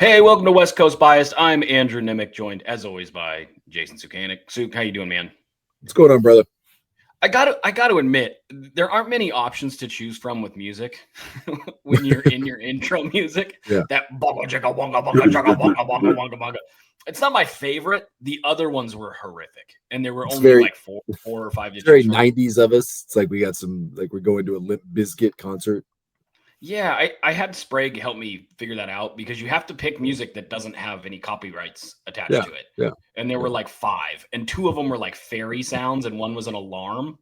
Hey, welcome to West Coast Bias. I'm Andrew Nemec, joined as always by Jason Suke and Nemec. Suke, how you doing, man? What's going on, brother? I gotta admit, there aren't many options to choose from with music when you're in your intro music. Yeah. That bonga jigga wonga bonga jigga wonga wonga wonga wonga. It's not my favorite. The other ones were horrific, and there were only like four or five. It's very 90s of us. It's like we got some, like we're going to a Limp Bizkit concert. Yeah, I had Sprague help me figure that out because you have to pick music that doesn't have any copyrights attached to it. Yeah. And there were like 5, and 2 of them were like fairy sounds, and one was an alarm.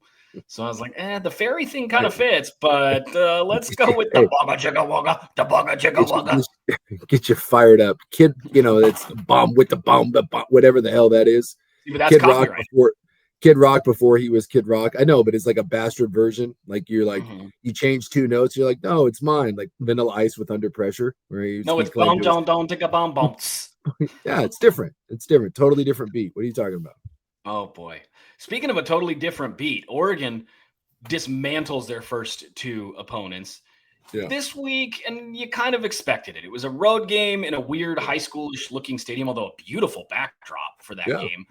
So I was like, the fairy thing kind of fits, but let's go with the bonga jigga wonga, the bonga jigga wonga. Get you fired up, kid. It's the bomb with the bomb, whatever the hell that is. See, but that's copyright. Kid Rock before he was Kid Rock. I know, but it's like a bastard version. Like you're like you change 2 notes. You're like, no, it's mine. Like Vanilla Ice with Under Pressure. No, it's bomb don't take a bomb bumps. Yeah, it's different. It's different. Totally different beat. What are you talking about? Oh boy. Speaking of a totally different beat, Oregon dismantles their first 2 opponents this week, and you kind of expected it. It was a road game in a weird high schoolish looking stadium, although a beautiful backdrop for that game.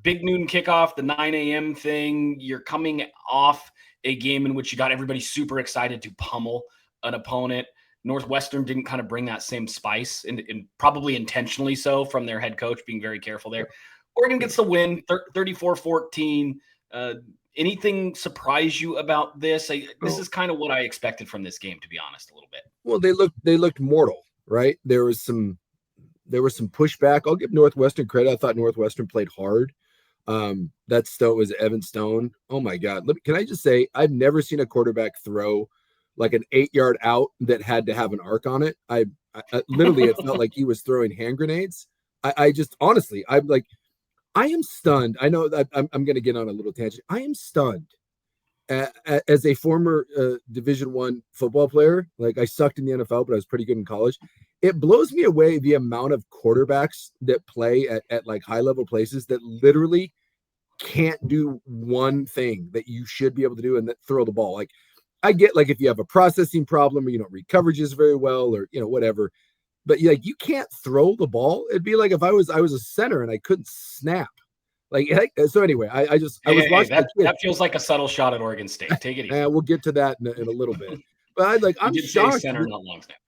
Big noon kickoff, the 9 a.m. thing. You're coming off a game in which you got everybody super excited to pummel an opponent. Northwestern didn't kind of bring that same spice, and probably intentionally so, from their head coach being very careful there. Oregon gets the win, 34-14. Anything surprise you about this? This is kind of what I expected from this game, to be honest, a little bit. Well, they looked mortal, right? There was some pushback. I'll give Northwestern credit. I thought Northwestern played hard. That Stone was Evan Stone. Oh my God. Can I just say, I've never seen a quarterback throw like an 8-yard out that had to have an arc on it. I literally, it felt like he was throwing hand grenades. I just, honestly, I am stunned. I know that I'm going to get on a little tangent. I am stunned as a former Division I football player. Like I sucked in the NFL, but I was pretty good in college. It blows me away the amount of quarterbacks that play at like high level places that literally can't do one thing that you should be able to do, and that throw the ball. Like I get, like, if you have a processing problem or you don't read coverages very well, or whatever. But you can't throw the ball. It'd be like if I was a center and I couldn't snap. So anyway, I was watching that feels like a subtle shot at Oregon State. Take it easy. We'll get to that in a little bit. But I'm shocked. Center, not long snapper.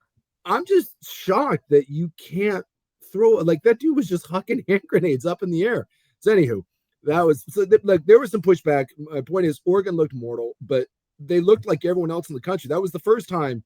I'm just shocked that you can't throw. Like that dude was just hucking hand grenades up in the air. So anywho, there was some pushback. My point is, Oregon looked mortal, but they looked like everyone else in the country. That was the first time.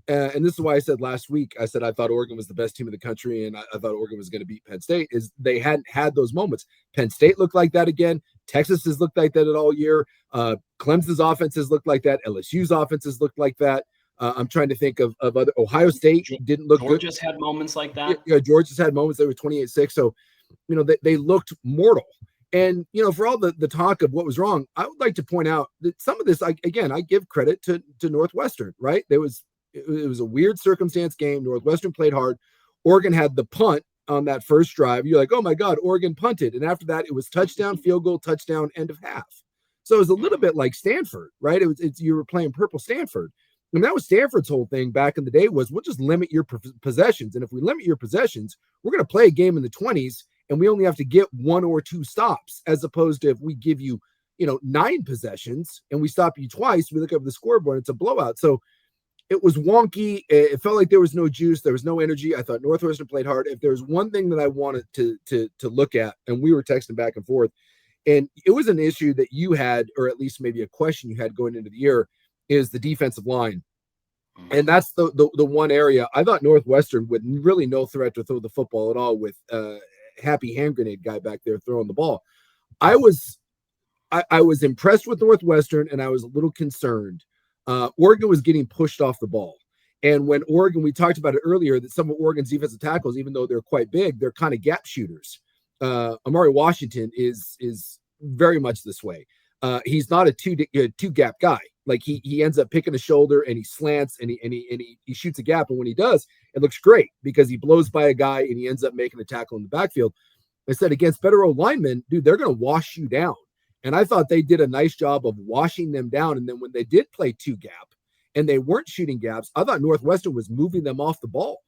And this is why I said last week, I said I thought Oregon was the best team in the country, and I thought Oregon was going to beat Penn State, is they hadn't had those moments. Penn State looked like that again. Texas has looked like that all year. Clemson's offenses looked like that. LSU's offenses looked like that. I'm trying to think of other. Ohio State didn't look good. Georgia's had moments like that. Yeah, Georgia's had moments. They were 28-6. So, they looked mortal. And, for all the talk of what was wrong, I would like to point out that some of this, I give credit to Northwestern, right? It was a weird circumstance game. Northwestern played hard. Oregon had the punt on that first drive. You're like, oh my God, Oregon punted. And after that, it was touchdown, field goal, touchdown, end of half. So it was a little bit like Stanford, right? You were playing purple Stanford. And that was Stanford's whole thing back in the day, was we'll just limit your possessions. And if we limit your possessions, we're going to play a game in the 20s, and we only have to get 1 or 2 stops, as opposed to if we give you, 9 possessions and we stop you twice, we look up the scoreboard, it's a blowout. So it was wonky. It felt like there was no juice. There was no energy. I thought Northwestern played hard. If there's one thing that I wanted to look at, and we were texting back and forth, and it was an issue that you had, or at least maybe a question you had going into the year, is the defensive line. And that's the one area I thought Northwestern with really no threat to throw the football at all, with Happy hand grenade guy back there throwing the ball. I was impressed with Northwestern, and I was a little concerned. Oregon was getting pushed off the ball. And when Oregon, we talked about it earlier, that some of Oregon's defensive tackles, even though they're quite big, they're kind of gap shooters. Amari Washington is very much this way. He's not a two gap guy. Like he ends up picking a shoulder, and he slants, and he shoots a gap. And when he does, it looks great because he blows by a guy and he ends up making a tackle in the backfield. I said, against better old linemen, dude, they're going to wash you down. And I thought they did a nice job of washing them down. And then when they did play 2 gap and they weren't shooting gaps, I thought Northwestern was moving them off the ball.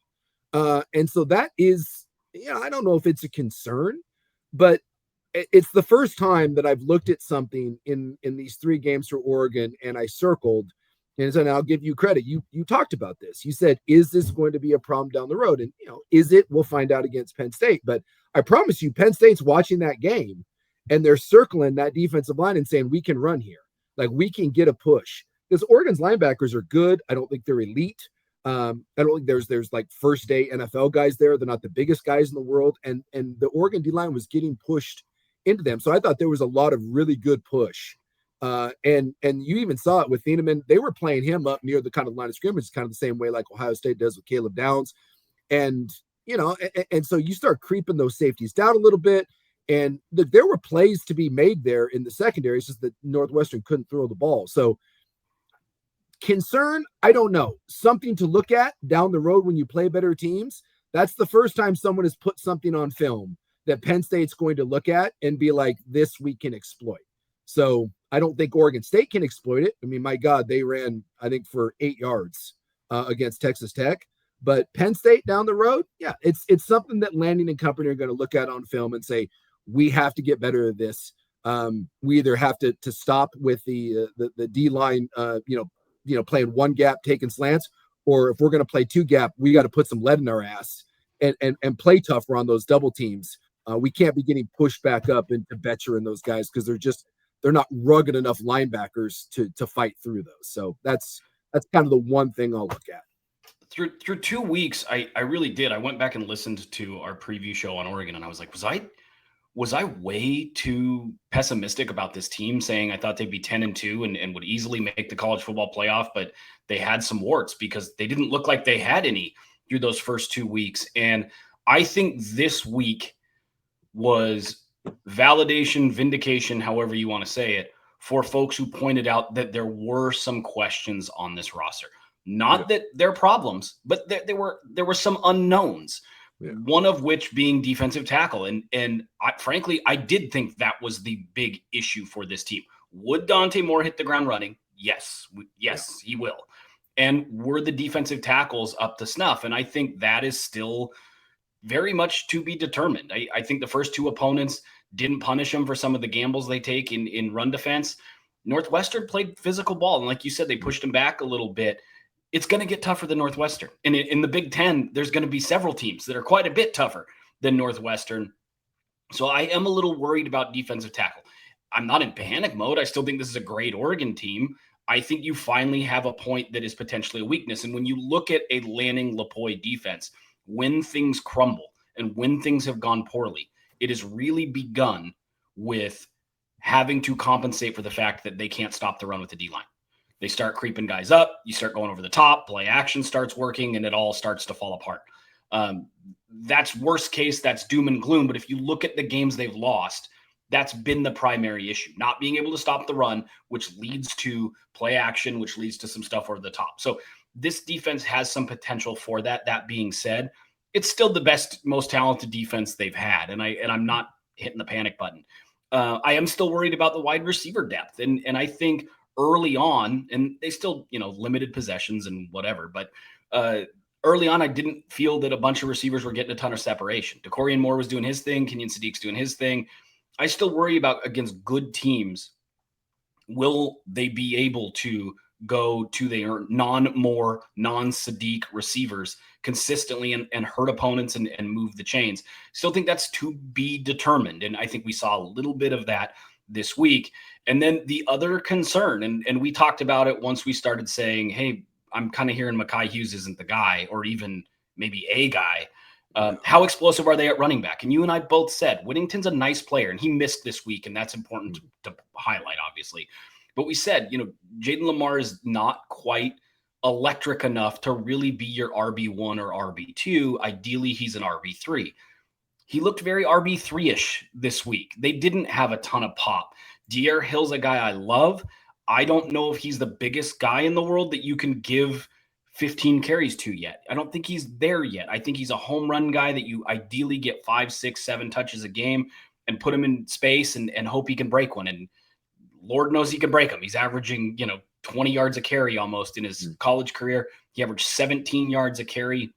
And so that is, I don't know if it's a concern, but it's the first time that I've looked at something in these 3 games for Oregon and I circled and said, I'll give you credit. You talked about this. You said, is this going to be a problem down the road? And, is it? We'll find out against Penn State. But I promise you, Penn State's watching that game and they're circling that defensive line and saying, we can run here. Like, we can get a push. Because Oregon's linebackers are good. I don't think they're elite. I don't think there's like first day NFL guys there. They're not the biggest guys in the world. And the Oregon D-line was getting pushed into them. So I thought there was a lot of really good push. And you even saw it with Thieneman. They were playing him up near the kind of line of scrimmage, kind of the same way like Ohio State does with Caleb Downs. And, and so you start creeping those safeties down a little bit. And there were plays to be made there in the secondary. It's just that Northwestern couldn't throw the ball. So concern, I don't know. Something to look at down the road when you play better teams. That's the first time someone has put something on film that Penn State's going to look at and be like, this we can exploit. So I don't think Oregon State can exploit it. I mean, my God, they ran, I think, for 8 yards against Texas Tech. But Penn State down the road, yeah, it's something that Lanning and company are going to look at on film and say, we have to get better at this. We either have to stop with the D-line, playing one gap, taking slants, or if we're going to play 2 gap, we got to put some lead in our ass and play tougher on those double teams. We can't be getting pushed back up into Betcher and those guys because they're not rugged enough linebackers to fight through those. So that's kind of the one thing I'll look at. Through 2 weeks, I really did. I went back and listened to our preview show on Oregon, and I was like, was I way too pessimistic about this team, saying I thought they'd be 10-2 and would easily make the college football playoff, but they had some warts because they didn't look like they had any through those first 2 weeks. And I think this week was validation, vindication, however you want to say it, for folks who pointed out that there were some questions on this roster. Not that they're problems, but there were some unknowns. Yeah. One of which being defensive tackle. And frankly, I did think that was the big issue for this team. Would Dante Moore hit the ground running? Yes, he will. And were the defensive tackles up to snuff? And I think that is still very much to be determined. I think the first 2 opponents didn't punish them for some of the gambles they take in run defense. Northwestern played physical ball. And like you said, they pushed them back a little bit. It's going to get tougher than Northwestern. And in the Big Ten, there's going to be several teams that are quite a bit tougher than Northwestern. So I am a little worried about defensive tackle. I'm not in panic mode. I still think this is a great Oregon team. I think you finally have a point that is potentially a weakness. And when you look at a Lanning-Lapoy defense, when things crumble and when things have gone poorly, it has really begun with having to compensate for the fact that they can't stop the run with the D-line. They start creeping guys up. You start going over the top. Play action starts working, and it all starts to fall apart. That's worst case. That's doom and gloom. But if you look at the games they've lost, that's been the primary issue. Not being able to stop the run, which leads to play action, which leads to some stuff over the top. So this defense has some potential for that. That being said, it's still the best, most talented defense they've had. And I'm not hitting the panic button. I am still worried about the wide receiver depth. And I think early on, and they still, limited possessions and whatever, but early on, I didn't feel that a bunch of receivers were getting a ton of separation. DeCorian Moore was doing his thing. Kenyon Sadiq's doing his thing. I still worry about against good teams, will they be able to go to their non-Moore, non-Sadiq receivers consistently and hurt opponents and move the chains? Still think that's to be determined. And I think we saw a little bit of that this week. And then the other concern, and we talked about it once we started saying, hey, I'm kind of hearing Mekhi Hughes isn't the guy, or even maybe a guy. How explosive are they at running back? And you and I both said Whittington's a nice player, and he missed this week, and that's important to highlight, obviously. But we said, Jaden Lamar is not quite electric enough to really be your RB1 or RB2. Ideally, he's an RB3. He looked very RB3-ish this week. They didn't have a ton of pop. De'Aaron Hill's a guy I love. I don't know if he's the biggest guy in the world that you can give 15 carries to yet. I don't think he's there yet. I think he's a home run guy that you ideally get 5, 6, 7 touches a game and put him in space and hope he can break one. And Lord knows he can break them. He's averaging, 20 yards a carry almost in his college career. He averaged 17 yards a carry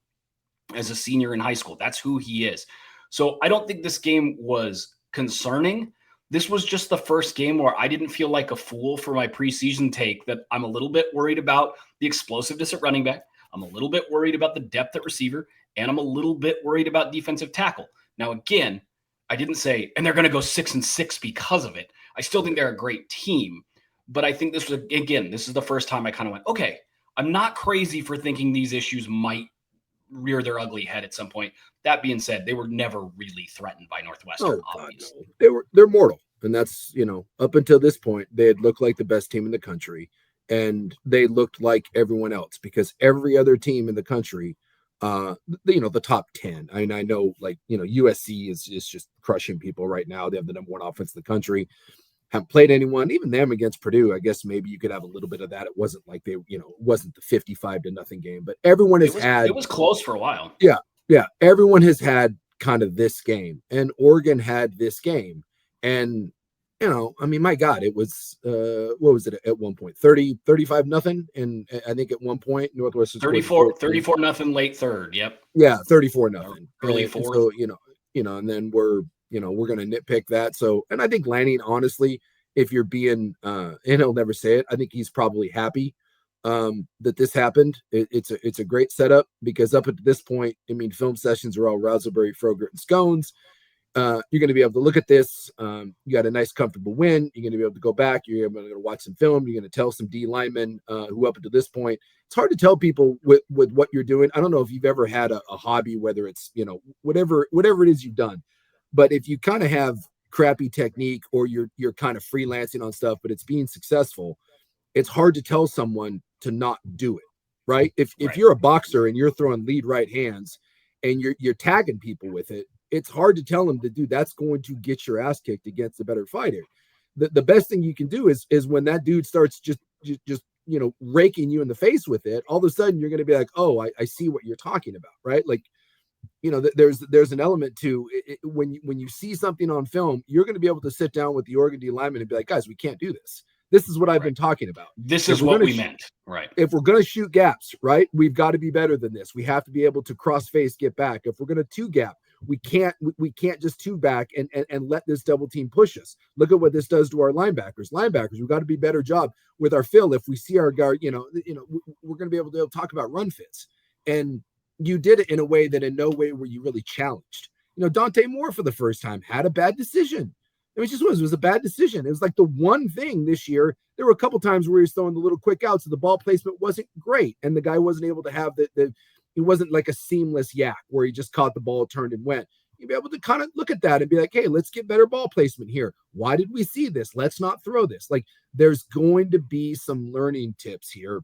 as a senior in high school. That's who he is. So I don't think this game was concerning. This was just the first game where I didn't feel like a fool for my preseason take that I'm a little bit worried about the explosiveness at running back. I'm a little bit worried about the depth at receiver, and I'm a little bit worried about defensive tackle. Now, again, I didn't say, and they're going to go 6-6 because of it. I still think they're a great team, but I think this was, again, this is the first time I kind of went, okay, I'm not crazy for thinking these issues might rear their ugly head at some point. That being said, they were never really threatened by Northwestern, obviously. No. They're mortal. And that's, up until this point, they had looked like the best team in the country, and they looked like everyone else because every other team in the country, the top 10. I mean, I know USC is just crushing people right now. They have the number one offense in the country. Haven't played anyone, even them against Purdue. I guess maybe you could have a little bit of that. It wasn't like it wasn't the 55-0 game, but everyone has had. It was close for a while. Yeah. Everyone has had kind of this game, and Oregon had this game, and my God, it was what was it at one point? 35-0, and I think at one point Northwestern 34-0 late third. Yep. Yeah, 34-0 early fourth. So and then we're going to nitpick that. So, and I think Lanning, honestly, if you're being, and he'll never say it, I think he's probably happy that this happened. It's a great setup because up at this point, film sessions are all raspberry, frogurt, and scones. You're going to be able to look at this. You got a nice, comfortable win. You're going to be able to go back. You're going to watch some film. You're going to tell some D linemen who up until this point, it's hard to tell people with what you're doing. I don't know if you've ever had a hobby, whether it's, whatever it is you've done. But if you kind of have crappy technique or you're kind of freelancing on stuff, but it's being successful, it's hard to tell someone to not do it, right? If you're a boxer and you're throwing lead right hands and you're tagging people with it, it's hard to tell them to do that's going to get your ass kicked against a better fighter. The best thing you can do is when that dude starts just raking you in the face with it, all of a sudden you're going to be like, oh, I see what you're talking about, right? Like, there's an element to it, when you see something on film, you're going to be able to sit down with the Oregon D lineman and be like, guys, we can't do this. This is what I've been talking about. This is what we meant. Right. If we're going to shoot gaps, right, we've got to be better than this. We have to be able to cross face, get back. If we're going to two gap, we can't just two back and let this double team push us. Look at what this does to our linebackers. We've got to be better job with our fill. If we see our guard, we're going to be able to talk about run fits. And you did it in a way that in no way were you really challenged. Dante Moore for the first time had a bad decision. It was a bad decision. It was like the one thing this year. There were a couple times where he was throwing the little quick outs, so the ball placement wasn't great, and the guy wasn't able to have it wasn't like a seamless yak where he just caught the ball, turned and went. You'd be able to kind of look at that and be like, hey, let's get better ball placement here. Why did we see this? Let's not throw this. Like, there's going to be some learning tips here.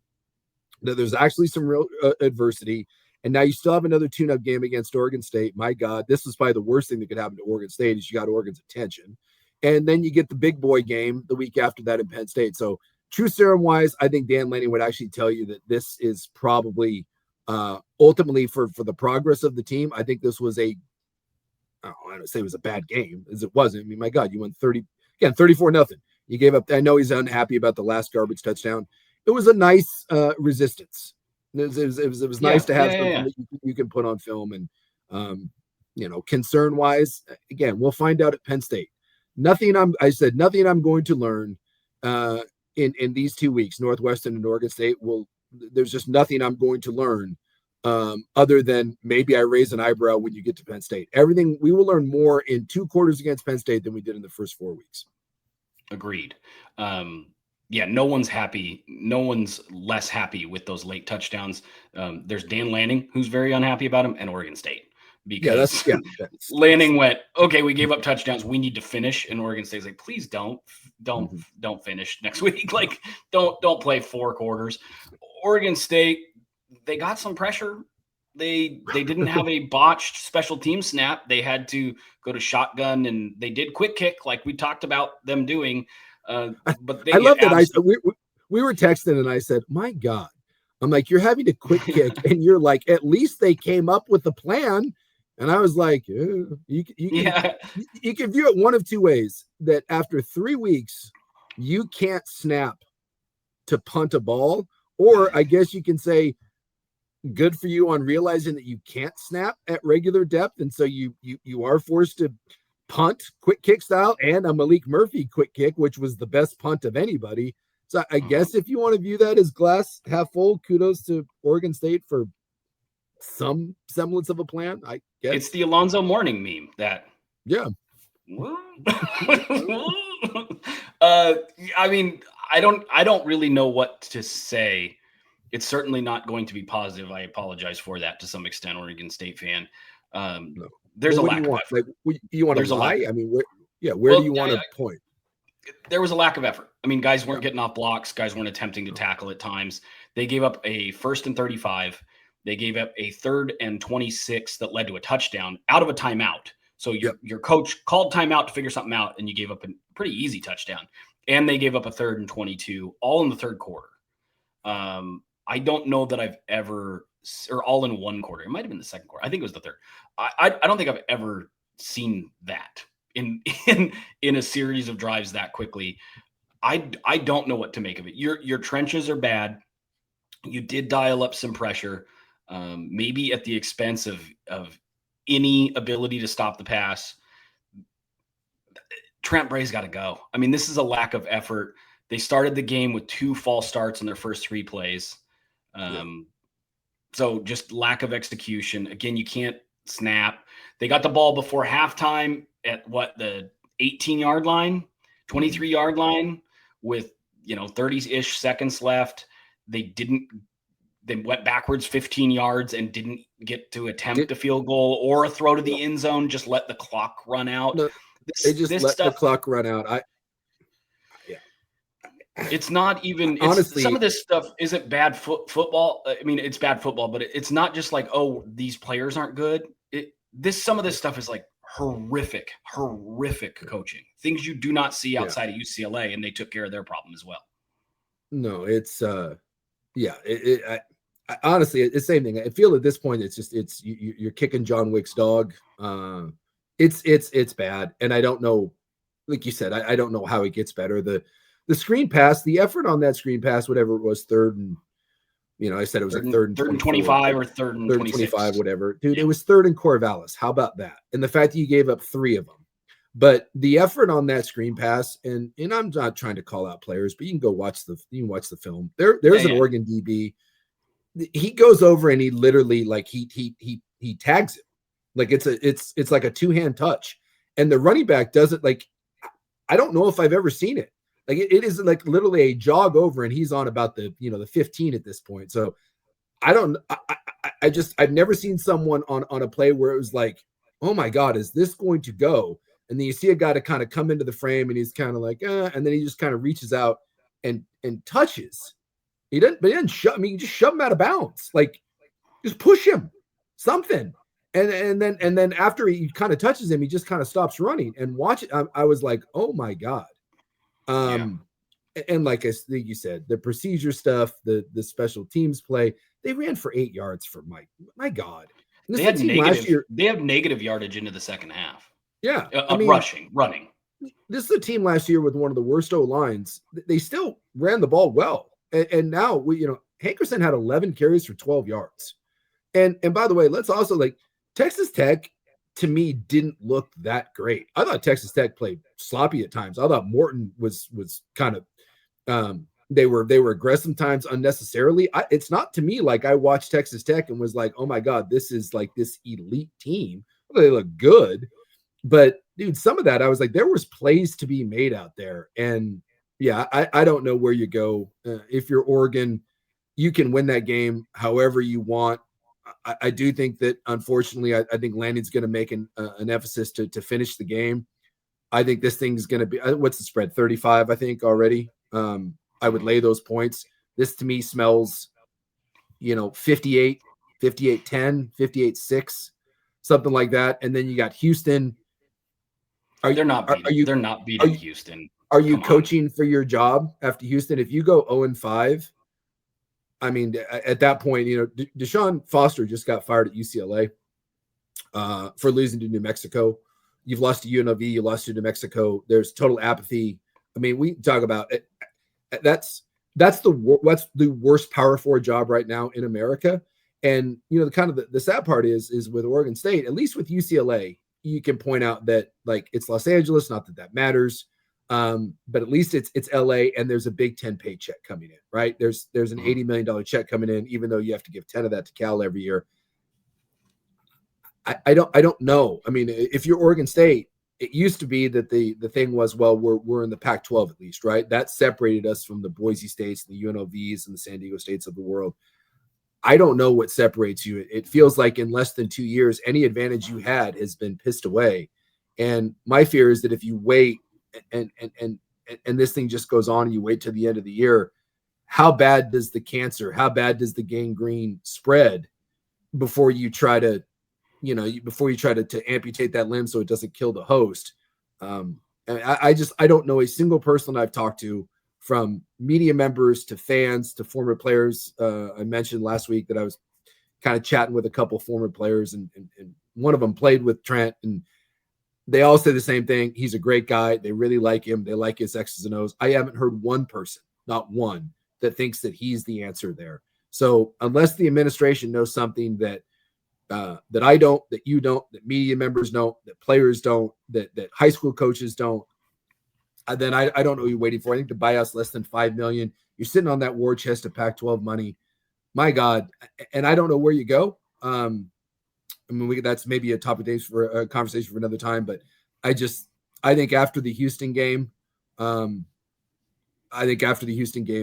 There's actually some real adversity. And now you still have another tune-up game against Oregon State. My God, this was probably the worst thing that could happen to Oregon State is you got Oregon's attention. And then you get the big boy game the week after that in Penn State. So true serum-wise, I think Dan Lanning would actually tell you that this is probably ultimately for the progress of the team. I think this was I don't say it was a bad game as it wasn't. My God, you won 34-0. You gave up. I know he's unhappy about the last garbage touchdown. It was a nice resistance. It was nice to have something that you can put on film. And concern wise, again, we'll find out at Penn State. Nothing I'm going to learn in these 2 weeks, Northwestern and Oregon State. There's just nothing I'm going to learn other than maybe I raise an eyebrow when you get to Penn State. Everything we will learn more in 2 quarters against Penn State than we did in the first 4 weeks. Agreed. No one's happy. No one's less happy with those late touchdowns. There's Dan Lanning, who's very unhappy about him, and Oregon State. Because Lanning went, okay, we gave up touchdowns. We need to finish. And Oregon State's like, please don't finish next week. Like, don't play 4 quarters. Oregon State, they got some pressure. They didn't have a botched special team snap. They had to go to shotgun, and they did quick kick like we talked about them doing. But I love that. We were texting, and I said, my God. I'm like, you're having a quick kick, and you're like, at least they came up with a plan. And I was like, you can view it one of 2 ways, that after 3 weeks, you can't snap to punt a ball. Or I guess you can say, good for you on realizing that you can't snap at regular depth, and so you are forced to punt quick kick style and a Malik Murphy quick kick, which was the best punt of anybody. So I guess if you want to view that as glass half full, kudos to Oregon State for some semblance of a plan. I guess it's the Alonzo Mourning meme that. Yeah. I mean, I don't really know what to say. It's certainly not going to be positive. I apologize for that to some extent, Oregon State fan. No. There's well, a lack of effort. Like, you want to lie? I mean, where do you want to point? There was a lack of effort. I mean, guys weren't getting off blocks. Guys weren't attempting to tackle at times. They gave up a 1st and 35. They gave up a 3rd and 26 that led to a touchdown out of a timeout. So your coach called timeout to figure something out, and you gave up a pretty easy touchdown. And they gave up a 3rd and 22, all in the third quarter. I don't know that I've ever – or all in one quarter. It might have been the second quarter. I think it was the third. I don't think I've ever seen that in a series of drives that quickly. I don't know what to make of it. Your trenches are bad. You did dial up some pressure, maybe at the expense of any ability to stop the pass. Trent Bray's got to go. I mean, this is a lack of effort. They started the game with 2 false starts in their first 3 plays. So just lack of execution. Again, you can't snap. They got the ball before halftime at the 18-yard line, 23-yard line with, 30-ish seconds left. They went backwards 15 yards and didn't get to attempt a field goal or a throw to the end zone. Just let the clock run out. No, they just let the clock run out. It's not even honestly. Some of this stuff isn't bad football. I mean, it's bad football, but it's not just like, oh, these players aren't good. Some of this stuff is like horrific coaching. Things you do not see outside of UCLA, and they took care of their problem as well. No, it's honestly, it's the same thing. I feel at this point, you're kicking John Wick's dog. It's bad, and I don't know. Like you said, I don't know how it gets better. The screen pass, the effort on that screen pass, whatever it was, 3rd and, I said it was 3rd and 25 or 3rd and 25, whatever. Dude, it was 3rd and Corvallis. How about that? And the fact that you gave up 3 of them. But the effort on that screen pass, and I'm not trying to call out players, but you can go watch the film. There's an Oregon DB. He goes over and he literally he tags it. Like it's like a 2-hand touch. And the running back does it like, I don't know if I've ever seen it. Like it is like literally a jog over, and he's on about the 15 at this point. So I've never seen someone on a play where it was like, oh my God, is this going to go? And then you see a guy to kind of come into the frame, and he's kind of like, and then he just kind of reaches out and touches. He didn't shove. I mean, you just shove him out of bounds. Like, just push him, something. And then after he kind of touches him, he just kind of stops running and watch it. I was like, oh my God. And like I think you said, the procedure stuff, the special teams play, they ran for 8 yards for my God. They had negative yardage into the second half. Yeah. Running. This is a team last year with one of the worst O-lines. They still ran the ball well. And now Hankerson had 11 carries for 12 yards. And by the way, let's also Texas Tech to me didn't look that great. I thought Texas Tech played sloppy at times. I thought Morton was kind of they were aggressive times unnecessarily. It's not to me like I watched Texas Tech and was like, oh my God, this is like this elite team. Well, they look good, but dude, some of that I was like, there was plays to be made out there. And yeah, I don't know where you go. If you're Oregon, you can win that game however you want. I do think that, unfortunately, I think Landon's going to make an emphasis to finish the game. I think this thing's going to be, what's the spread? 35, I think, already. I would lay those points. This, to me, smells, 58, 58-10, 58-6, something like that. And then you got Houston. They're not beating Houston. Are you coaching for your job after Houston? If you go 0-5, I mean, at that point, Deshaun Foster just got fired at UCLA for losing to New Mexico. You've lost to UNLV, you lost to New Mexico. There's total apathy. I mean, we talk about it. That's the worst Power 4 job right now in America. And, the kind of the sad part is with Oregon State, at least with UCLA, you can point out that like it's Los Angeles, not that matters. But at least it's LA, and there's a Big Ten paycheck coming in, right? There's an $80 million check coming in, even though you have to give 10 of that to Cal every year. I don't know. I mean, if you're Oregon State, it used to be that the thing was, well, we're in the Pac-12 at least, right? That separated us from the Boise States, the UNLVs, and the San Diego States of the world. I don't know what separates you. It feels like in less than 2 years, any advantage you had has been pissed away. And my fear is that if you wait and this thing just goes on and you wait till the end of the year, how bad does the cancer, how bad does the gangrene spread before you try to amputate that limb so it doesn't kill the host? And I don't know a single person I've talked to, from media members to fans to former players. I mentioned last week that I was kind of chatting with a couple former players, and one of them played with Trent, and they all say the same thing. He's a great guy. They really like him. They like his X's and O's. I haven't heard one person, not one, that thinks that he's the answer there. So unless the administration knows something that I don't, that you don't, that media members don't, that players don't, that high school coaches don't, then I don't know what you're waiting for. I think the buyout's less than $5 million. You're sitting on that war chest of Pac-12 money. My God. And I don't know where you go. I mean, that's maybe a topic days for a conversation for another time, but I think after the Houston game,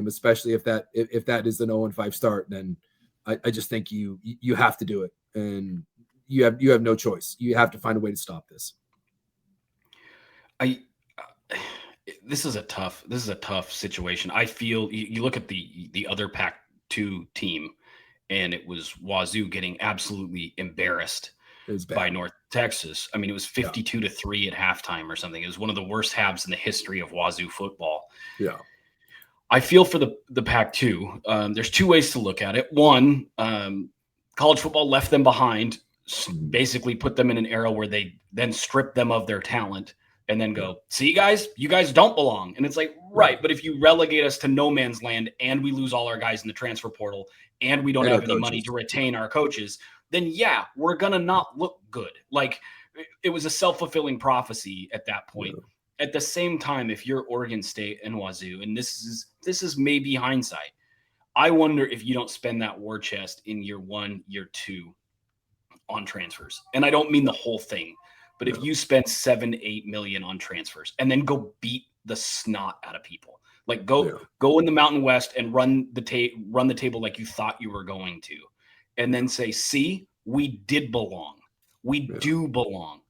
especially if that is an 0-5 start, then I just think you have to do it, and you have no choice. You have to find a way to stop this. This is a tough situation. I feel you look at the other Pac-2 team, and it was Wazoo getting absolutely embarrassed by North Texas. I mean, it was 52-3 at halftime or something. It was one of the worst halves in the history of Wazoo football. Yeah. I feel for the Pac-2. There's two ways to look at it. One, college football left them behind, basically put them in an era where they then strip them of their talent and then go, see, you guys don't belong. And it's like, right, but if you relegate us to no man's land and we lose all our guys in the transfer portal and we don't have any money to retain our coaches, then yeah, we're going to not look good. Like, it was a self-fulfilling prophecy at that point. Yeah. At the same time, if you're Oregon State and Wazoo, and this is maybe hindsight, I wonder if you don't spend that war chest in year 1, year 2 on transfers. And I don't mean the whole thing, but if you spend $7-8 million on transfers and then go beat the snot out of people, like go in the Mountain West and run the table like you thought you were going to, and then say, see, we did belong. We do belong.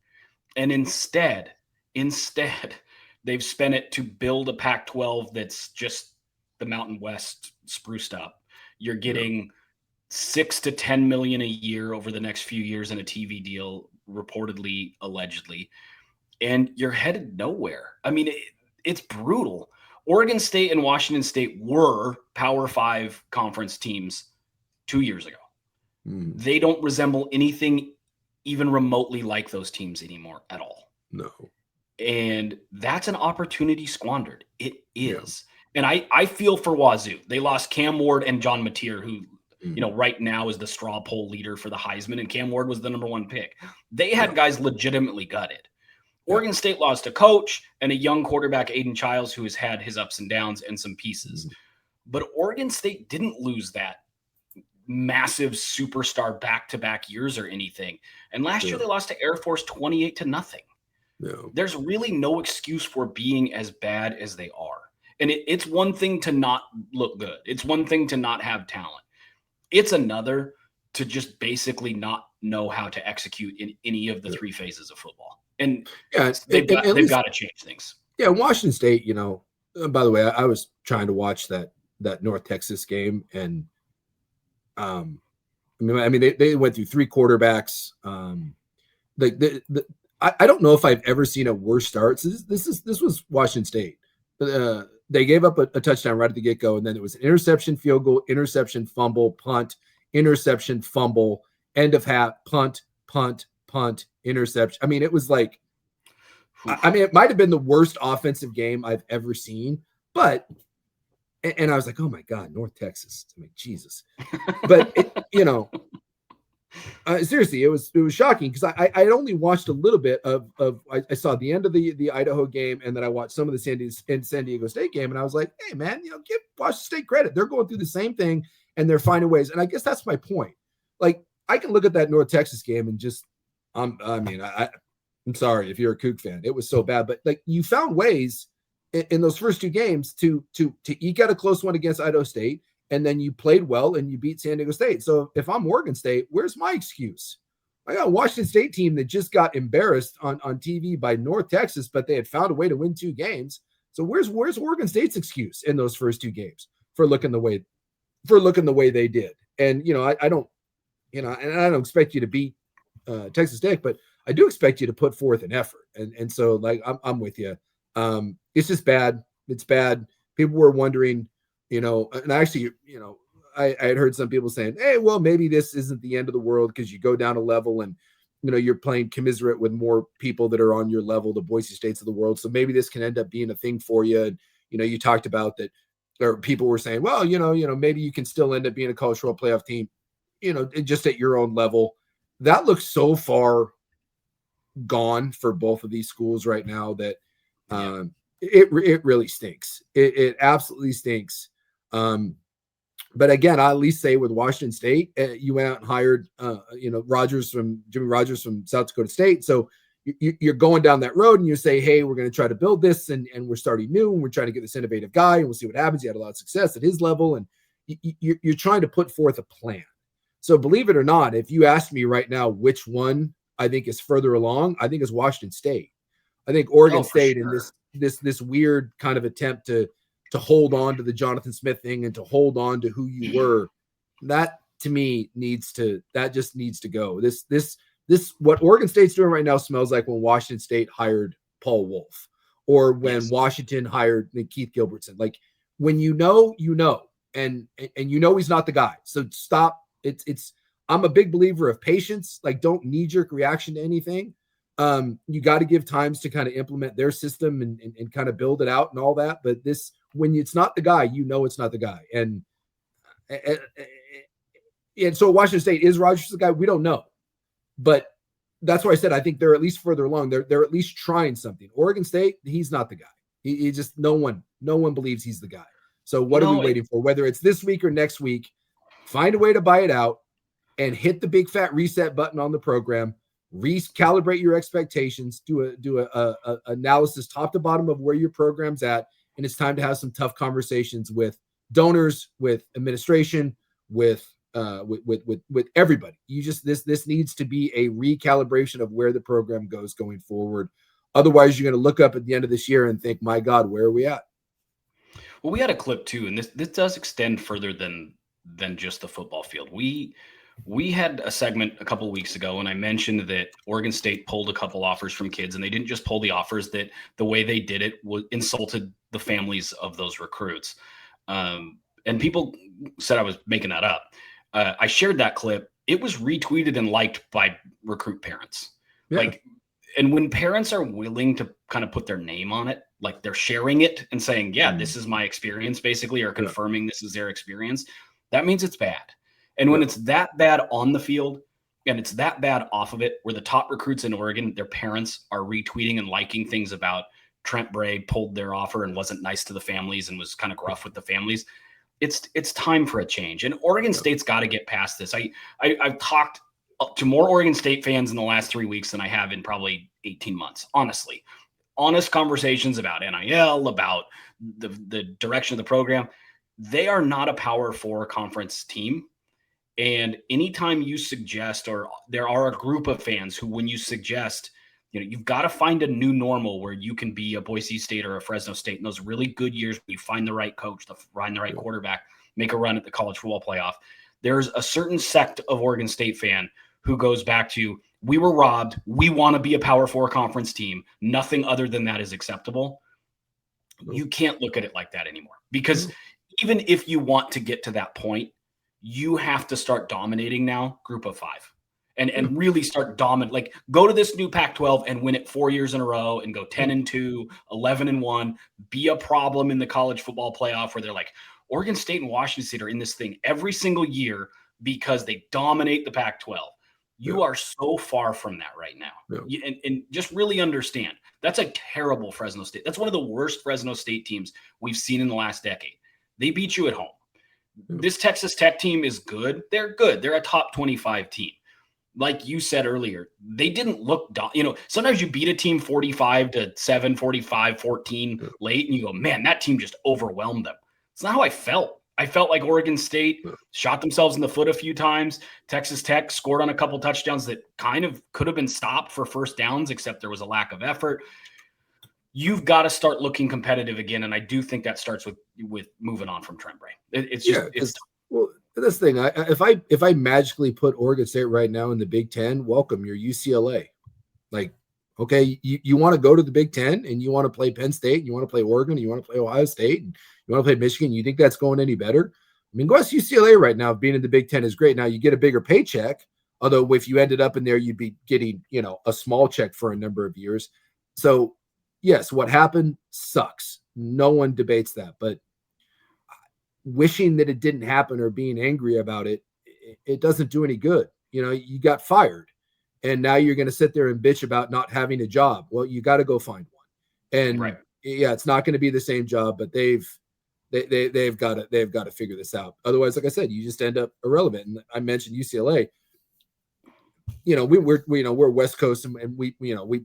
And instead, they've spent it to build a Pac-12 that's just the Mountain West spruced up. You're getting $6 to $10 million a year over the next few years in a TV deal, reportedly, allegedly, and you're headed nowhere. I mean, it's brutal. Oregon State and Washington State were Power 5 conference teams 2 years ago. They don't resemble anything even remotely like those teams anymore at all. No. And that's an opportunity squandered. It is. Yeah. And I feel for Wazoo. They lost Cam Ward and John Mateer, who right now is the straw poll leader for the Heisman, and Cam Ward was the number 1 pick. They had guys legitimately gutted. Oregon State lost a coach and a young quarterback, Aiden Childs, who has had his ups and downs and some pieces. But Oregon State didn't lose that massive superstar back-to-back years or anything. And last year they lost to Air Force 28-0. There's really no excuse for being as bad as they are. And it's one thing to not look good. It's one thing to not have talent. It's another to just basically not know how to execute in any of the 3 phases of football. And they've got to change things. Yeah, Washington State, by the way, I was trying to watch that North Texas game, and I mean they went through 3 quarterbacks. I don't know if I've ever seen a worse start. So this was Washington State. They gave up a touchdown right at the get-go, and then it was an interception, field goal, interception, fumble, punt, interception, fumble, end of half, punt, interception. I mean, it was like, it might have been the worst offensive game I've ever seen, but, and I was like, oh my God, North Texas. I mean, Jesus. But, Seriously, it was shocking because I only watched a little bit of I saw the end of the Idaho game, and then I watched some of the San Diego State game, and I was like, hey man, give Washington State credit. They're going through the same thing and they're finding ways. And I guess that's my point. Like I can look at that North Texas game and just I'm sorry if you're a Kook fan, it was so bad, but like you found ways in those first two games to eke out a close one against Idaho State. And then you played well and you beat San Diego State. So if I'm Oregon State, where's my excuse? I got a Washington State team that just got embarrassed on TV by North Texas, but they had found a way to win 2 games. So where's Oregon State's excuse in those first 2 games for looking the way they did? And I don't expect you to beat Texas Tech, but I do expect you to put forth an effort. And so like I'm with you. It's just bad. It's bad. People were wondering. And actually, I had heard some people saying, hey, well, maybe this isn't the end of the world because you go down a level and, you're playing commiserate with more people that are on your level, the Boise States of the world. So maybe this can end up being a thing for you. And, you talked about that, or people were saying, well, maybe you can still end up being a college football playoff team, just at your own level. That looks so far gone for both of these schools right now that it really stinks. It absolutely stinks. But again, I at least say with Washington State, you went out and hired, Jimmy Rogers from South Dakota State. So you're going down that road and you say, hey, we're going to try to build this and we're starting new and we're trying to get this innovative guy and we'll see what happens. He had a lot of success at his level and you're trying to put forth a plan. So believe it or not, if you ask me right now, which one I think is further along, I think it's Washington State. I think Oregon State in this weird kind of attempt to hold on to the Jonathan Smith thing and to hold on to who you were, that to me just needs to go. This what Oregon State's doing right now smells like when Washington State hired Paul Wolf or when Washington hired Keith Gilbertson. Like when and he's not the guy. So stop. I'm a big believer of patience. Like don't knee-jerk reaction to anything. You got to give times to kind of implement their system and kind of build it out and all that. But when it's not the guy, it's not the guy. And so Washington State, is Rogers the guy? We don't know. But that's why I said I think they're at least further along. They're at least trying something. Oregon State, he's not the guy. He just no one believes he's the guy. So what are we waiting for? Whether it's this week or next week, find a way to buy it out and hit the big fat reset button on the program. Recalibrate your expectations, do a analysis top to bottom of where your program's at, and it's time to have some tough conversations with donors, with administration, with everybody. This needs to be a recalibration of where the program goes going forward. Otherwise, you're going to look up at the end of this year and think, my God, where are we at? Well, we had a clip too, and this does extend further than just the football field. We had a segment a couple of weeks ago, and I mentioned that Oregon State pulled a couple offers from kids, and they didn't just pull the offers, that the way they did it insulted the families of those recruits. And people said I was making that up. I shared that clip. It was retweeted and liked by recruit parents. Yeah. And when parents are willing to kind of put their name on it, like they're sharing it and saying, this is my experience, basically, or confirming this is their experience, that means it's bad. And when it's that bad on the field and it's that bad off of it, where the top recruits in Oregon, their parents are retweeting and liking things about Trent Bray pulled their offer and wasn't nice to the families and was kind of gruff with the families, it's time for a change. And Oregon State's got to get past this. I've talked to more Oregon State fans in the last 3 weeks than I have in probably 18 months, honestly. Honest conversations about NIL, about the direction of the program. They are not a Power 4 conference team. And anytime you suggest, or there are a group of fans who, when you suggest, you've got to find a new normal where you can be a Boise State or a Fresno State in those really good years where you find the right coach, find the right quarterback, make a run at the college football playoff. There's a certain sect of Oregon State fan who goes back to, we were robbed. We want to be a Power 4 conference team. Nothing other than that is acceptable. You can't look at it like that anymore, because even if you want to get to that point, you have to start dominating now group of 5 and really start dominate. Like go to this new Pac-12 and win it 4 years in a row and go 10-2, 11-1, be a problem in the college football playoff where they're like, Oregon State and Washington State are in this thing every single year because they dominate the Pac-12. You are so far from that right now. And just really understand, that's a terrible Fresno State. That's one of the worst Fresno State teams we've seen in the last decade. They beat you at home. This Texas Tech team is good. They're good. They're a top 25 team. Like you said earlier, they didn't look sometimes you beat a team 45-7, 45-14 late, and you go, man, that team just overwhelmed them. It's not how I felt. I felt like Oregon State shot themselves in the foot a few times. Texas Tech scored on a couple touchdowns that kind of could have been stopped for first downs, except there was a lack of effort. You've got to start looking competitive again, and I do think that starts with moving on from Trent Bray. Well, this thing, if I magically put Oregon State right now in the Big Ten, welcome, you're UCLA. Like, okay, you want to go to the Big Ten and you want to play Penn State, and you want to play Oregon, and you want to play Ohio State, and you want to play Michigan, you think that's going any better? I mean, go ask UCLA right now. Being in the Big Ten is great. Now you get a bigger paycheck, although if you ended up in there, you'd be getting, a small check for a number of years. So yes, what happened sucks. No one debates that, but wishing that it didn't happen or being angry about it, it doesn't do any good. You got fired and now you're going to sit there and bitch about not having a job. Well, you got to go find one. And it's not going to be the same job, but they've got to figure this out. Otherwise, like I said, you just end up irrelevant. And I mentioned UCLA. We're West Coast, and we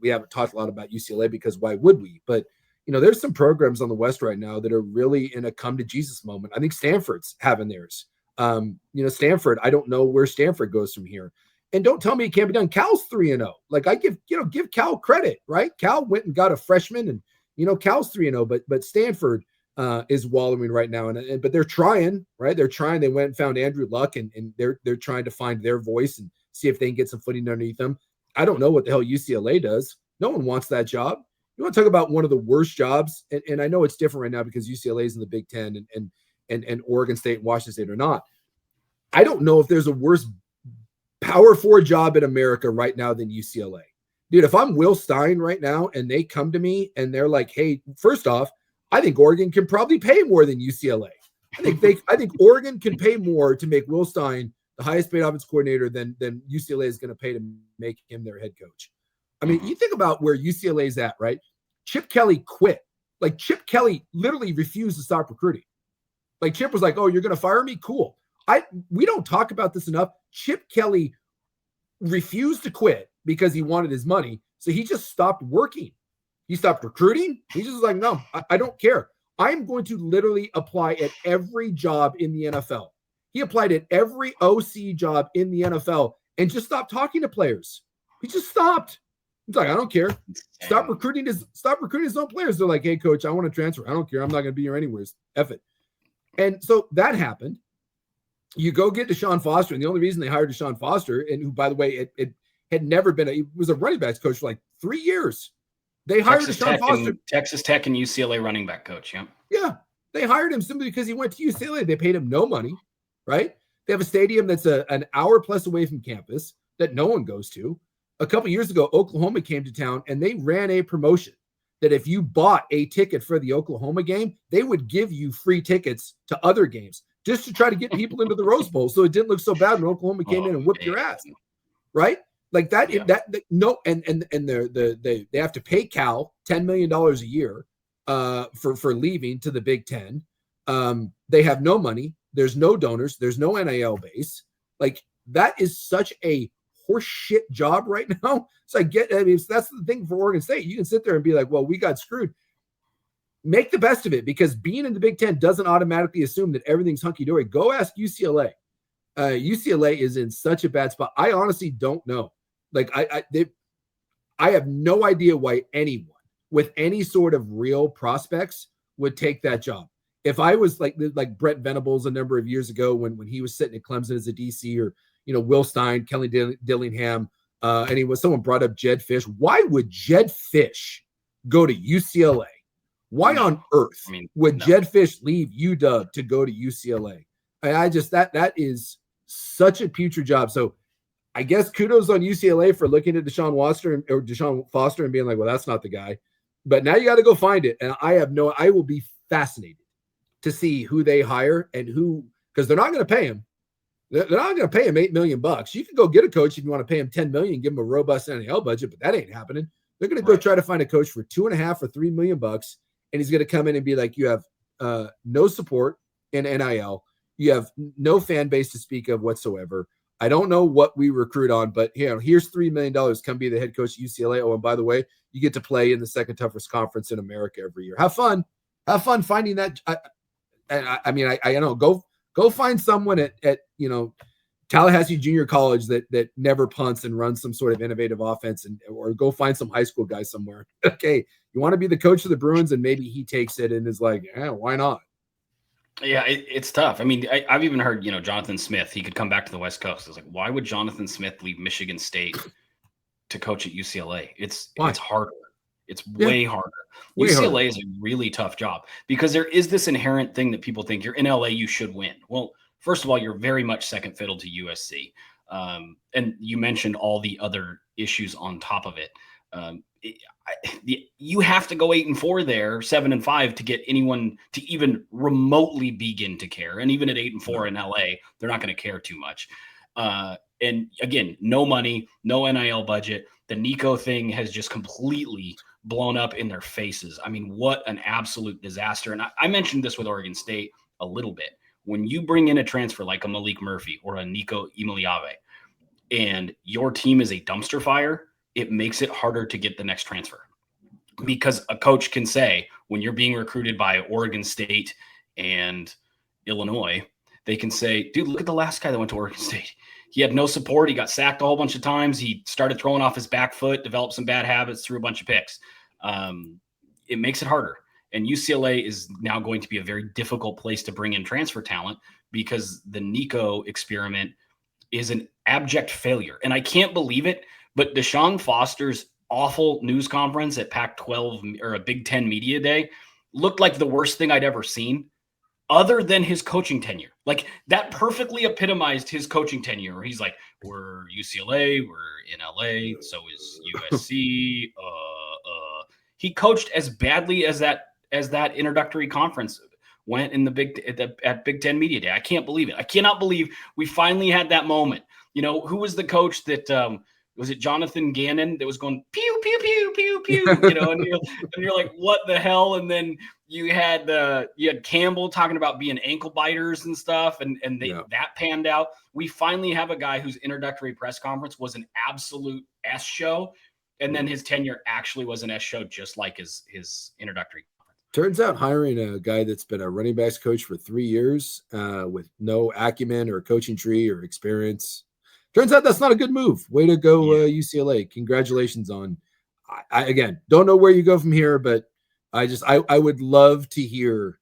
haven't talked a lot about UCLA because why would we? But there's some programs on the West right now that are really in a come to Jesus moment. I think Stanford's having theirs. Stanford, I don't know where Stanford goes from here. And don't tell me it can't be done. Cal's 3-0. Like I give Cal credit, right? Cal went and got a freshman, and Cal's 3-0, but Stanford is wallowing right now. But they're trying, right? They're trying. They went and found Andrew Luck, and they're trying to find their voice and see if they can get some footing underneath them. I don't know what the hell UCLA does. No one wants that job. You want to talk about one of the worst jobs, and I know it's different right now because UCLA is in the Big Ten and Oregon State and Washington State are not. I don't know if there's a worse Power 4 job in America right now than UCLA. Dude, if I'm Will Stein right now and they come to me and they're like, hey, first off, I think Oregon can probably pay more than UCLA. I think Oregon can pay more to make Will Stein the highest paid offense coordinator than UCLA is going to pay to make him their head coach. I mean, you think about where UCLA is at, right? Chip Kelly quit. Like Chip Kelly literally refused to stop recruiting. Like Chip was like, oh, you're going to fire me? Cool. We don't talk about this enough. Chip Kelly refused to quit because he wanted his money. So he just stopped working. He stopped recruiting. He just was like, no, I don't care. I'm going to literally apply at every job in the NFL. He applied at every OC job in the NFL and just stopped talking to players. He just stopped. He's like, I don't care. Stop recruiting his own players. They're like, hey, coach, I want to transfer. I don't care. I'm not going to be here anyways. F it. And so that happened. You go get Deshaun Foster, and the only reason they hired Deshaun Foster, and who, by the way, it had never been he was a running backs coach for like 3 years. They hired Deshaun Foster. Texas Tech and UCLA running back coach, yeah. Yeah. They hired him simply because he went to UCLA. They paid him no money, right? They have a stadium that's an hour plus away from campus that no one goes to. A couple years ago, Oklahoma came to town, and they ran a promotion that if you bought a ticket for the Oklahoma game, they would give you free tickets to other games just to try to get people into the Rose Bowl so it didn't look so bad when Oklahoma came in and whooped your ass, right? Like that, yeah. They have to pay Cal $10 million a year for leaving to the Big Ten. They have no money. There's no donors. There's no NIL base. Like that is such a horseshit job right now. So that's the thing for Oregon State. You can sit there and be like, well, we got screwed. Make the best of it because being in the Big Ten doesn't automatically assume that everything's hunky-dory. Go ask UCLA. UCLA is in such a bad spot. I honestly don't know. Like I have no idea why anyone with any sort of real prospects would take that job. If I was like Brent Venables a number of years ago when he was sitting at Clemson as a DC, or Will Stein, Kelly Dillingham, and someone brought up Jed Fish. Why would Jed Fish go to UCLA? Why on earth would Jed Fish leave UW to go to UCLA? That is such a putrid job. So I guess kudos on UCLA for looking at Deshaun Foster and being like, well, that's not the guy. But now you got to go find it. And I will be fascinated to see who they hire and who, because they're not going to pay him. They're not going to pay him $8 million. You can go get a coach if you want to pay him $10 million and give him a robust NIL budget, but that ain't happening. They're going to go try to find a coach for $2.5 or $3 million, and he's going to come in and be like, you have no support in NIL. You have no fan base to speak of whatsoever. I don't know what we recruit on, but here's $3 million. Come be the head coach at UCLA. Oh, and by the way, you get to play in the second toughest conference in America every year. Have fun finding that. I mean, I don't know. Go find someone at Tallahassee Junior College that never punts and runs some sort of innovative offense, or go find some high school guy somewhere. Okay, you want to be the coach of the Bruins, and maybe he takes it and is like, yeah, why not? Yeah, it's tough. I mean, I've even heard, Jonathan Smith, he could come back to the West Coast. I was like, why would Jonathan Smith leave Michigan State to coach at UCLA? It's harder. It's way harder. UCLA is a really tough job because there is this inherent thing that people think you're in LA, you should win. Well, first of all, you're very much second fiddle to USC. And you mentioned all the other issues on top of it. You have to go 8-4 there, 7-5 to get anyone to even remotely begin to care. And even at 8-4 in LA, they're not going to care too much. And again, no money, no NIL budget. The Nico thing has just completely blown up in their faces. I mean, what an absolute disaster. And I mentioned this with Oregon State a little bit. When you bring in a transfer like a Malik Murphy or a Nico Imaliave, and your team is a dumpster fire, it makes it harder to get the next transfer. Because a coach can say, when you're being recruited by Oregon State and Illinois, they can say, dude, look at the last guy that went to Oregon State. He had no support. He got sacked a whole bunch of times. He started throwing off his back foot, developed some bad habits, threw a bunch of picks. It makes it harder. And UCLA is now going to be a very difficult place to bring in transfer talent because the Nico experiment is an abject failure. And I can't believe it, but Deshaun Foster's awful news conference at Pac-12 or a Big Ten media day looked like the worst thing I'd ever seen, other than his coaching tenure. Like, that perfectly epitomized his coaching tenure, where he's like, we're UCLA, we're in LA, so is USC. He coached as badly as that introductory conference went in at Big Ten Media Day. I can't believe it. I cannot believe we finally had that moment. Who was the coach that was it Jonathan Gannon that was going pew pew pew pew pew? And you're like, what the hell? And then you had Campbell talking about being ankle biters and stuff, and that panned out. We finally have a guy whose introductory press conference was an absolute S show, and then his tenure actually was an S show, just like his introductory conference. Turns out hiring a guy that's been a running backs coach for 3 years with no acumen or coaching tree or experience. Turns out that's not a good move. Way to go, UCLA. Congratulations on. I again, don't know where you go from here, but I would love to hear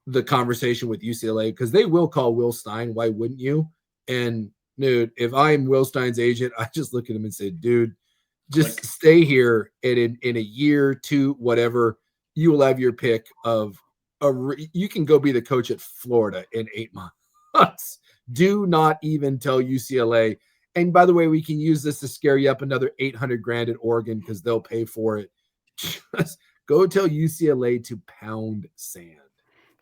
the conversation with UCLA because they will call Will Stein. Why wouldn't you? And dude, if I'm Will Stein's agent, I just look at him and say, dude, just stay here. And in a year, 2, whatever, you will have your pick of you can go be the coach at Florida in 8 months. Do not even tell UCLA. And by the way, we can use this to scare you up another $800,000 at Oregon because they'll pay for it. Just go tell UCLA to pound sand.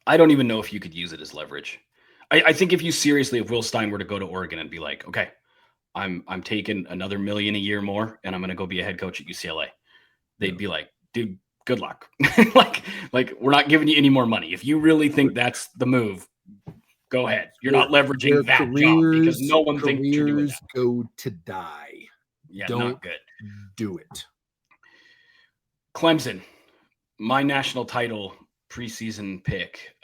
I don't even know if you could use it as leverage. I think if Will Stein were to go to Oregon and be like, okay, I'm taking another $1 million a year more, and I'm going to go be a head coach at UCLA. They'd be like, dude, good luck. like we're not giving you any more money. If you really think that's the move, go ahead. You're not leveraging that job because no one thinks you're doing that. Go to die. Yeah, don't not good. Do it. Clemson, my national title preseason pick,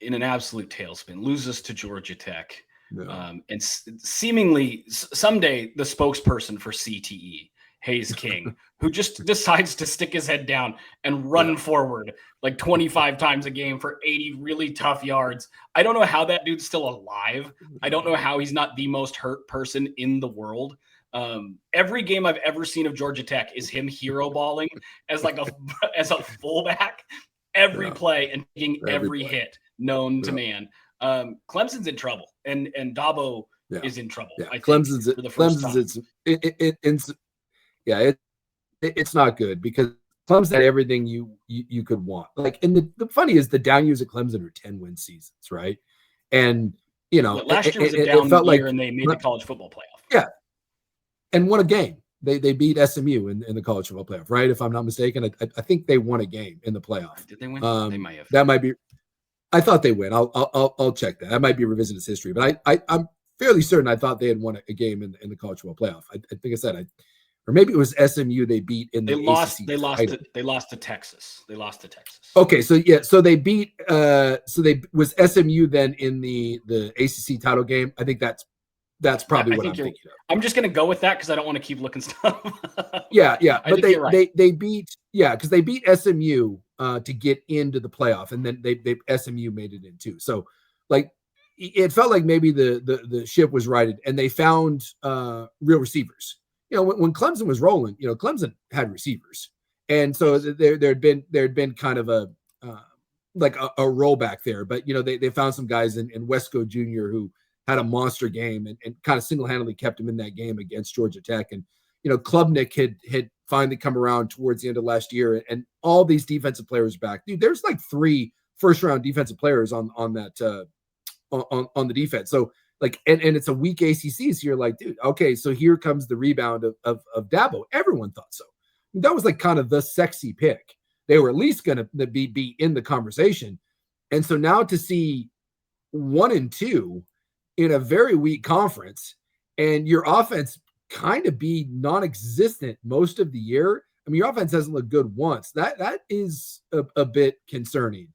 in an absolute tailspin, loses to Georgia Tech. And seemingly someday the spokesperson for CTE, Hayes King, who just decides to stick his head down and run forward like 25 times a game for 80 really tough yards. I don't know how that dude's still alive. I don't know how he's not the most hurt person in the world. Every game I've ever seen of Georgia Tech is him hero balling as a fullback every play and taking every hit known to man. Clemson's in trouble, and Dabo is in trouble. I think, Clemson's for the first time. It's not good because Clemson had everything you could want. Like, and the funny is the down years at Clemson are 10-win seasons, right? And last year was a down year, and they made the college football playoff. Yeah, and won a game. They beat SMU in the college football playoff, right? If I'm not mistaken, I think they won a game in the playoff. Did they win? They might have. That might be. I thought they win. I'll check that. That might be revisionist history, but I'm fairly certain I thought they had won a game in the college football playoff. I think I said or maybe it was SMU they beat in the ACC. They lost to Texas. Okay, so they beat was SMU then in the ACC title game. I think that's probably what I'm thinking of. I'm just going to go with that because I don't want to keep looking stuff. Yeah. But they beat because they beat SMU to get into the playoff, and then they SMU made it in too. So like it felt like maybe the ship was righted, and they found real receivers. When Clemson was rolling, Clemson had receivers, and so there had been kind of a rollback there. But they found some guys in Wesco Jr. who had a monster game and kind of single-handedly kept him in that game against Georgia Tech. And Klubnik had finally come around towards the end of last year, and all these defensive players back. Dude, there's like 3 first-round defensive players on that on the defense. So. And it's a weak ACC, so you're like, dude, okay, so here comes the rebound of Dabo. Everyone thought so. That was like kind of the sexy pick. They were at least going to be in the conversation. And so now to see 1-2 in a very weak conference and your offense kind of be non-existent most of the year. I mean, your offense hasn't looked good once. That is a bit concerning.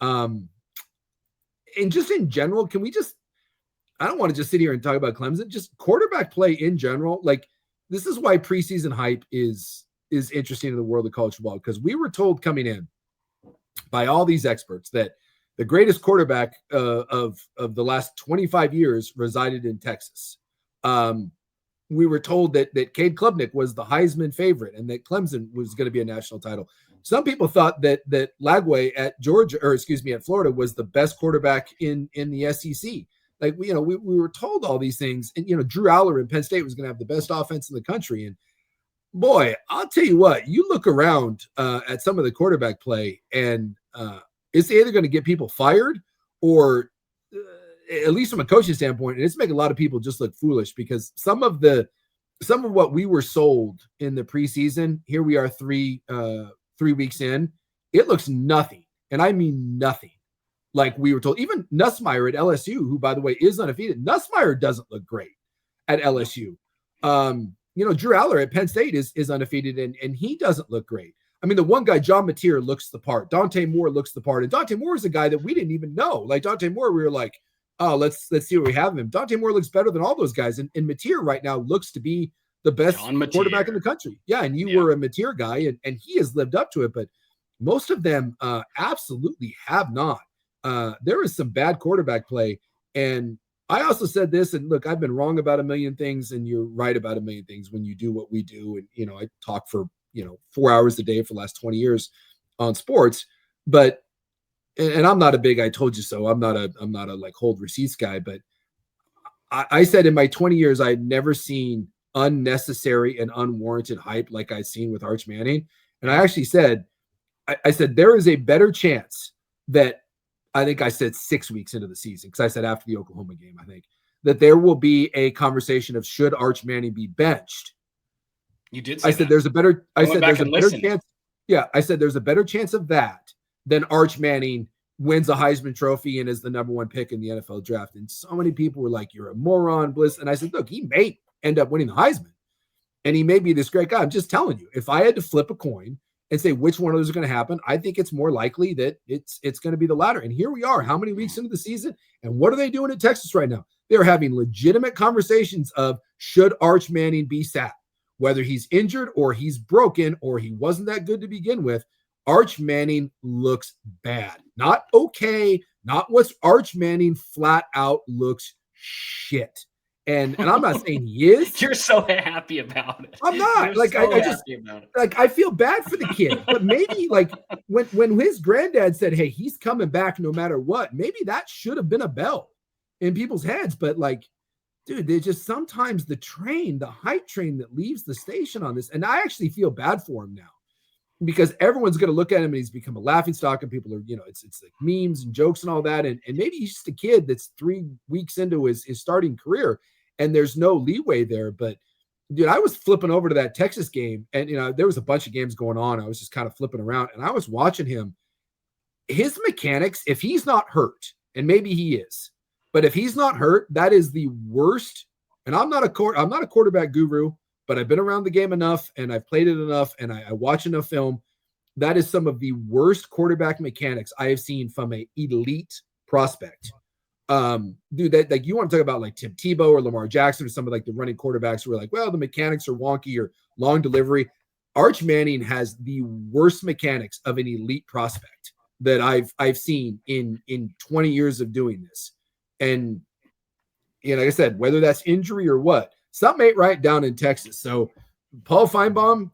And just in general, can we just, I don't want to just sit here and talk about Clemson, just quarterback play in general. Like this is why preseason hype is interesting in the world of college football, because we were told coming in by all these experts that the greatest quarterback of the last 25 years resided in Texas. We were told that Cade Klubnik was the Heisman favorite and that Clemson was going to be a national title. Some people thought that Lagway at Florida was the best quarterback in the SEC. Like, we were told all these things, and, Drew Aller in Penn State was going to have the best offense in the country. And boy, I'll tell you what, you look around at some of the quarterback play, and it's either going to get people fired or at least from a coaching standpoint, and it's making a lot of people just look foolish, because some of what we were sold in the preseason, here we are 3 weeks in, it looks nothing. And I mean nothing. Like we were told. Even Nussmeier at LSU, who, by the way, is undefeated. Nussmeier doesn't look great at LSU. Drew Aller at Penn State is undefeated, and he doesn't look great. I mean, the one guy, John Mateer, looks the part. Dante Moore looks the part. And Dante Moore is a guy that we didn't even know. Like Dante Moore, we were like, oh, let's see what we have of him. Dante Moore looks better than all those guys. And Mateer right now looks to be the best quarterback in the country. Yeah, and you were a Mateer guy, and he has lived up to it. But most of them absolutely have not. There is some bad quarterback play. And I also said this, and look, I've been wrong about a million things, and you're right about a million things when you do what we do. And, I talk for, 4 hours a day for the last 20 years on sports, but, and I'm not a big, I told you so. I'm not a like hold receipts guy, but I said in my 20 years, I'd never seen unnecessary and unwarranted hype like I'd seen with Arch Manning. And I actually said, I said, there is a better chance that, I think I said 6 weeks into the season, because I said after the Oklahoma game, I think that there will be a conversation of should Arch Manning be benched. You did say I said that. there's a better chance. Yeah, I said there's a better chance of that than Arch Manning wins a Heisman Trophy and is the number 1 pick in the NFL draft. And so many people were like, you're a moron, Bliss. And I said, look, he may end up winning the Heisman, and he may be this great guy. I'm just telling you, if I had to flip a coin and say which one of those is going to happen, I think it's more likely that it's going to be the latter. And here we are, how many weeks into the season? And what are they doing in Texas right now? They're having legitimate conversations of should Arch Manning be sat, whether he's injured or he's broken or he wasn't that good to begin with. Arch Manning looks bad. Not okay. Not what's Arch Manning flat out looks shit. And I'm not saying he is. You're so happy about it. I'm not. I feel bad for the kid. But maybe like when his granddad said, hey, he's coming back no matter what, maybe that should have been a bell in people's heads. But like, dude, there's just sometimes the hype train that leaves the station on this. And I actually feel bad for him now, because everyone's going to look at him and he's become a laughing stock, and people are, it's like memes and jokes and all that. And maybe he's just a kid that's 3 weeks into his starting career and there's no leeway there. But dude, I was flipping over to that Texas game, and there was a bunch of games going on. I was just kind of flipping around and I was watching him. His mechanics, if he's not hurt, and maybe he is, but if he's not hurt, that is the worst. And I'm not a quarterback guru, but I've been around the game enough and I've played it enough and I watch enough film. That is some of the worst quarterback mechanics I have seen from an elite prospect. Dude, that, like, you want to talk about like Tim Tebow or Lamar Jackson or some of like the running quarterbacks who are like, well, the mechanics are wonky or long delivery. Arch Manning has the worst mechanics of an elite prospect that I've seen in 20 years of doing this. And like I said, whether that's injury or what, something ain't right down in Texas. So Paul Feinbaum,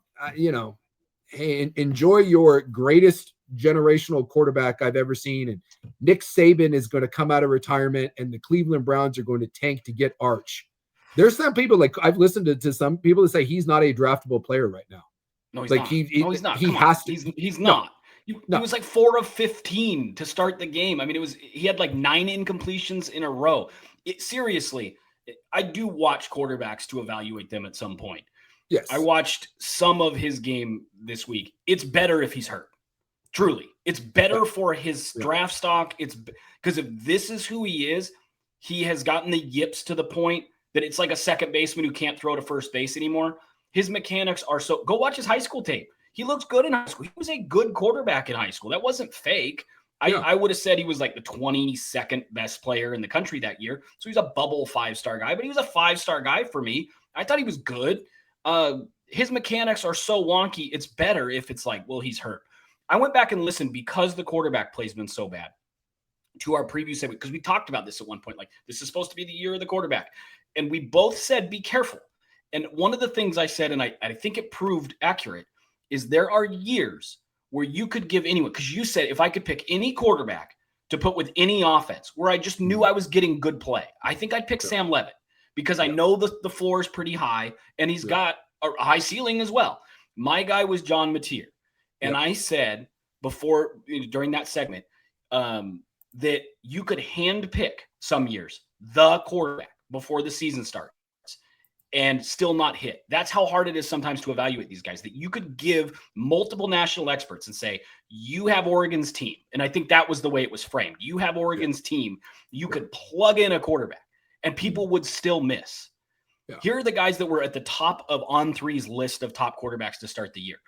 hey, enjoy your greatest generational quarterback I've ever seen. And Nick Saban is going to come out of retirement and the Cleveland Browns are going to tank to get Arch. There's some people, like I've listened to some people that say he's not a draftable player right now. No, he's like not. He's not. He has to. He's not. He was like 4 of 15 to start the game. I mean, he had like 9 incompletions in a row. Seriously, I do watch quarterbacks to evaluate them at some point. Yes. I watched some of his game this week. It's better if he's hurt. Truly. It's better for his draft stock. It's because if this is who he is, he has gotten the yips to the point that it's like a second baseman who can't throw to first base anymore. His mechanics are so – go watch his high school tape. He looks good in high school. He was a good quarterback in high school. That wasn't fake. I would have said he was like the 22nd best player in the country that year. So he's a bubble 5-star guy, but he was a 5-star guy for me. I thought he was good. His mechanics are so wonky. It's better if it's like, well, he's hurt. I went back and listened because the quarterback play's been so bad to our preview segment, because we talked about this at one point. Like, this is supposed to be the year of the quarterback. And we both said, be careful. And one of the things I said, and I think it proved accurate, is there are years where you could give anyone, because you said if I could pick any quarterback to put with any offense where I just knew I was getting good play, I think I'd pick Sam Levitt, because I know the floor is pretty high and he's got a high ceiling as well. My guy was John Mateer. And I said before, during that segment, that you could hand pick some years the quarterback before the season starts and still not hit. That's how hard it is sometimes to evaluate these guys, that you could give multiple national experts and say, you have Oregon's team. And I think that was the way it was framed. You have Oregon's team. You could plug in a quarterback and people would still miss. Here are the guys that were at the top of On3's list of top quarterbacks to start the year.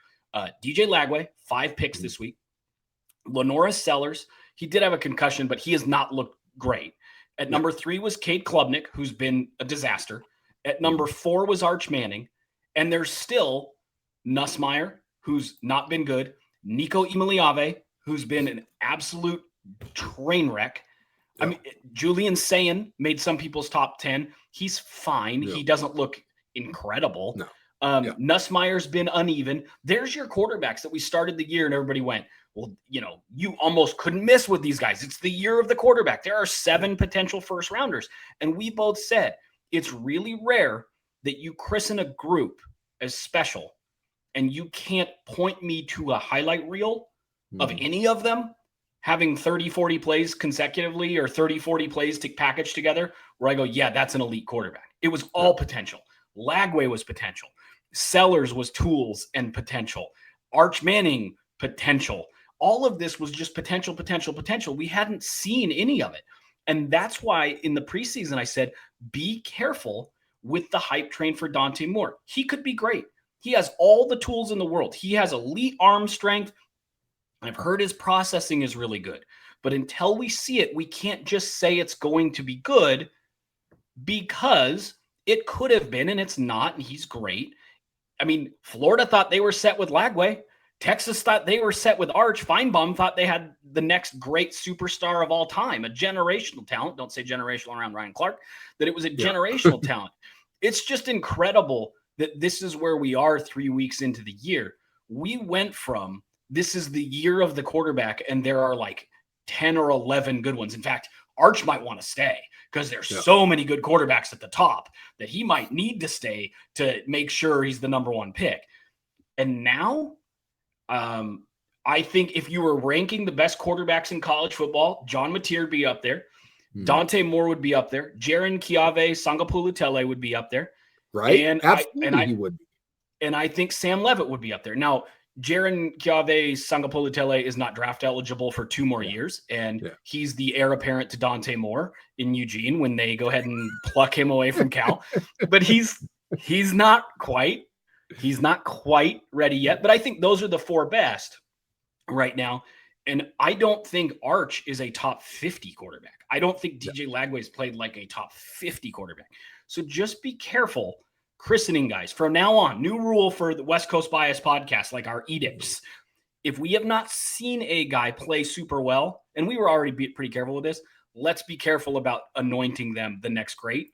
DJ Lagway, 5 picks this week. Lenora Sellers, he did have a concussion, but he has not looked great. At number 3 was Cade Klubnik, who's been a disaster. At number 4 was Arch Manning. And there's still Nussmeier, who's not been good. Nico Imaliave, who's been an absolute train wreck. I mean, Julian Sayin made some people's top 10. He's fine. He doesn't look incredible. Nussmeier's been uneven. There's your quarterbacks that we started the year and everybody went, well, you almost couldn't miss with these guys. It's the year of the quarterback. There are 7 potential first rounders. And we both said it's really rare that you christen a group as special and you can't point me to a highlight reel of any of them having 30, 40 plays consecutively or 30, 40 plays to package together where I go, yeah, that's an elite quarterback. It was all potential. Lagway was potential. Sellers was tools and potential. Arch Manning, potential. All of this was just potential, potential, potential. We hadn't seen any of it. And that's why in the preseason I said, be careful with the hype train for Dante Moore. He could be great. He has all the tools in the world. He has elite arm strength. I've heard his processing is really good. But until we see it, we can't just say it's going to be good, because it could have been and it's not, and he's great. I mean, Florida thought they were set with Lagway. Texas thought they were set with Arch. Feinbaum thought they had the next great superstar of all time, a generational talent. Don't say generational around Ryan Clark, that it was a generational talent. It's just incredible that this is where we are 3 weeks into the year. We went from this is the year of the quarterback, and there are like 10 or 11 good ones. In fact, Arch might want to stay because there's so many good quarterbacks at the top that he might need to stay to make sure he's the number 1 pick. And now I think if you were ranking the best quarterbacks in college football, John Mateer would be up there. Dante Moore would be up there. Jaron Kiave Sangapulutele would be up there. Right. And absolutely he would be. And I think Sam Levitt would be up there. Now, Jaron Kiave Sangapulutele is not draft eligible for 2 more years, and he's the heir apparent to Dante Moore in Eugene when they go ahead and pluck him away from Cal. But he's not quite ready yet. But I think those are the 4 best right now. And I don't think Arch is a top 50 quarterback. I don't think DJ Lagway's played like a top 50 quarterback. So just be careful christening guys. From now on, new rule for the West Coast Bias podcast, like our edicts. If we have not seen a guy play super well, and we were already pretty careful with this, let's be careful about anointing them the next great,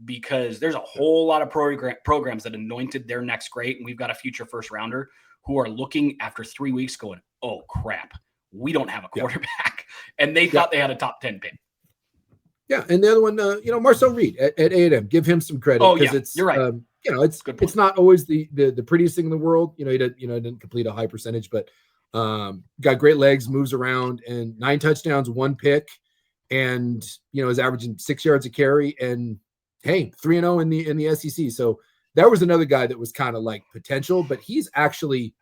because there's a whole lot of programs that anointed their next great, and we've got a future first rounder who are looking after 3 weeks going, oh, crap, we don't have a quarterback. And they thought they had a top 10 pick. Yeah, and the other one, Marcel Reed at A&M, give him some credit. Oh, yeah, you're right. It's not always the prettiest thing in the world. He didn't complete a high percentage, but got great legs, moves around, and 9 touchdowns, 1 pick, and is averaging 6 yards a carry. And hey, 3-0 in the SEC. So that was another guy that was kind of like potential, but he's actually,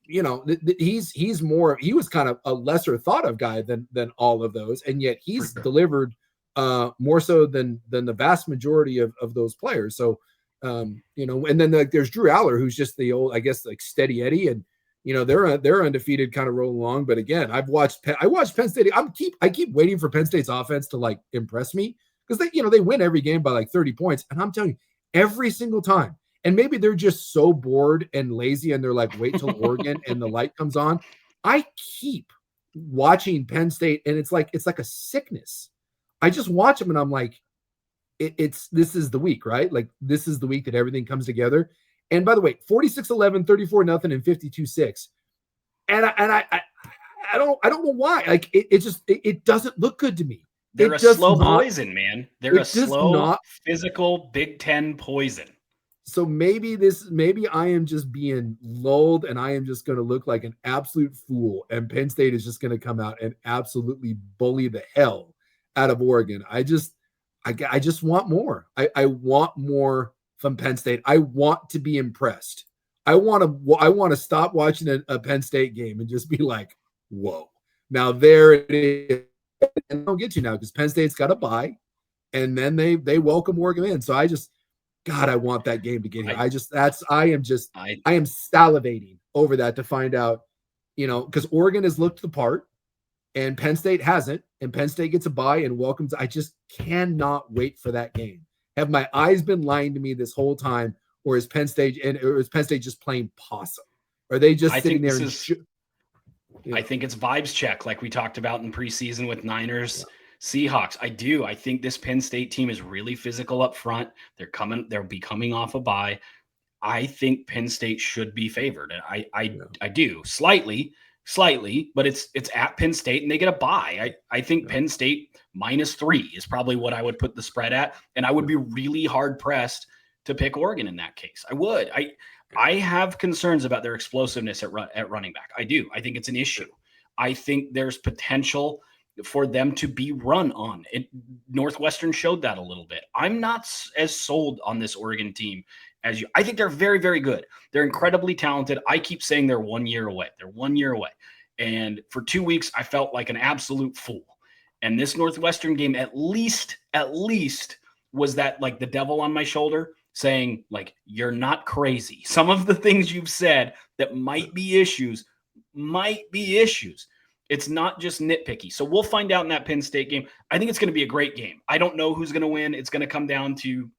he was kind of a lesser thought of guy than all of those, and yet he's delivered more so than the vast majority of those players. So. And then there's Drew Aller, who's just the old, I guess, like steady Eddie, and they're undefeated, kind of rolling along. But again, I watched Penn State. I keep waiting for Penn State's offense to like impress me, because they win every game by like 30 points, and I'm telling you, every single time. And maybe they're just so bored and lazy, and they're like, wait till Oregon and the light comes on. I keep watching Penn State, and it's like a sickness. I just watch them, and I'm like, this is the week, right? Like, this is the week that everything comes together. And by the way, 46-11, 34-0, and 52-6. And I don't know why. Like, it doesn't look good to me. They're a slow poison, man. They're a slow, physical Big Ten poison. So maybe I am just being lulled, and I am just going to look like an absolute fool, and Penn State is just going to come out and absolutely bully the hell out of Oregon. I just want more. I want more from Penn State. I want to be impressed. I want to stop watching a Penn State game and just be like, whoa. Now there it is. And I'll get you now, because Penn State's got a bye, and then they welcome Oregon in. So I want that game to get here. I am salivating over that to find out, because Oregon has looked the part and Penn State hasn't, and Penn State gets a bye and welcomes. I just cannot wait for that game. Have my eyes been lying to me this whole time, or is Penn State just playing possum? Are they just sitting there? I think it's vibes check, like we talked about in preseason with Niners, Seahawks. I think this Penn State team is really physical up front. They'll be coming off a bye. I think Penn State should be favored. I do slightly, but it's at Penn State and they get a bye. I think Penn State -3 is probably what I would put the spread at. And I would be really hard pressed to pick Oregon in that case. I would. I have concerns about their explosiveness at running back. I do. I think it's an issue. I think there's potential for them to be run on. Northwestern showed that a little bit. I'm not as sold on this Oregon team as you. I think they're very, very good. They're incredibly talented. I keep saying they're 1 year away. They're 1 year away. And for 2 weeks, I felt like an absolute fool. And this Northwestern game, at least was that like the devil on my shoulder saying, like, you're not crazy. Some of the things you've said that might be issues. It's not just nitpicky. So we'll find out in that Penn State game. I think it's going to be a great game. I don't know who's going to win. It's going to come down to,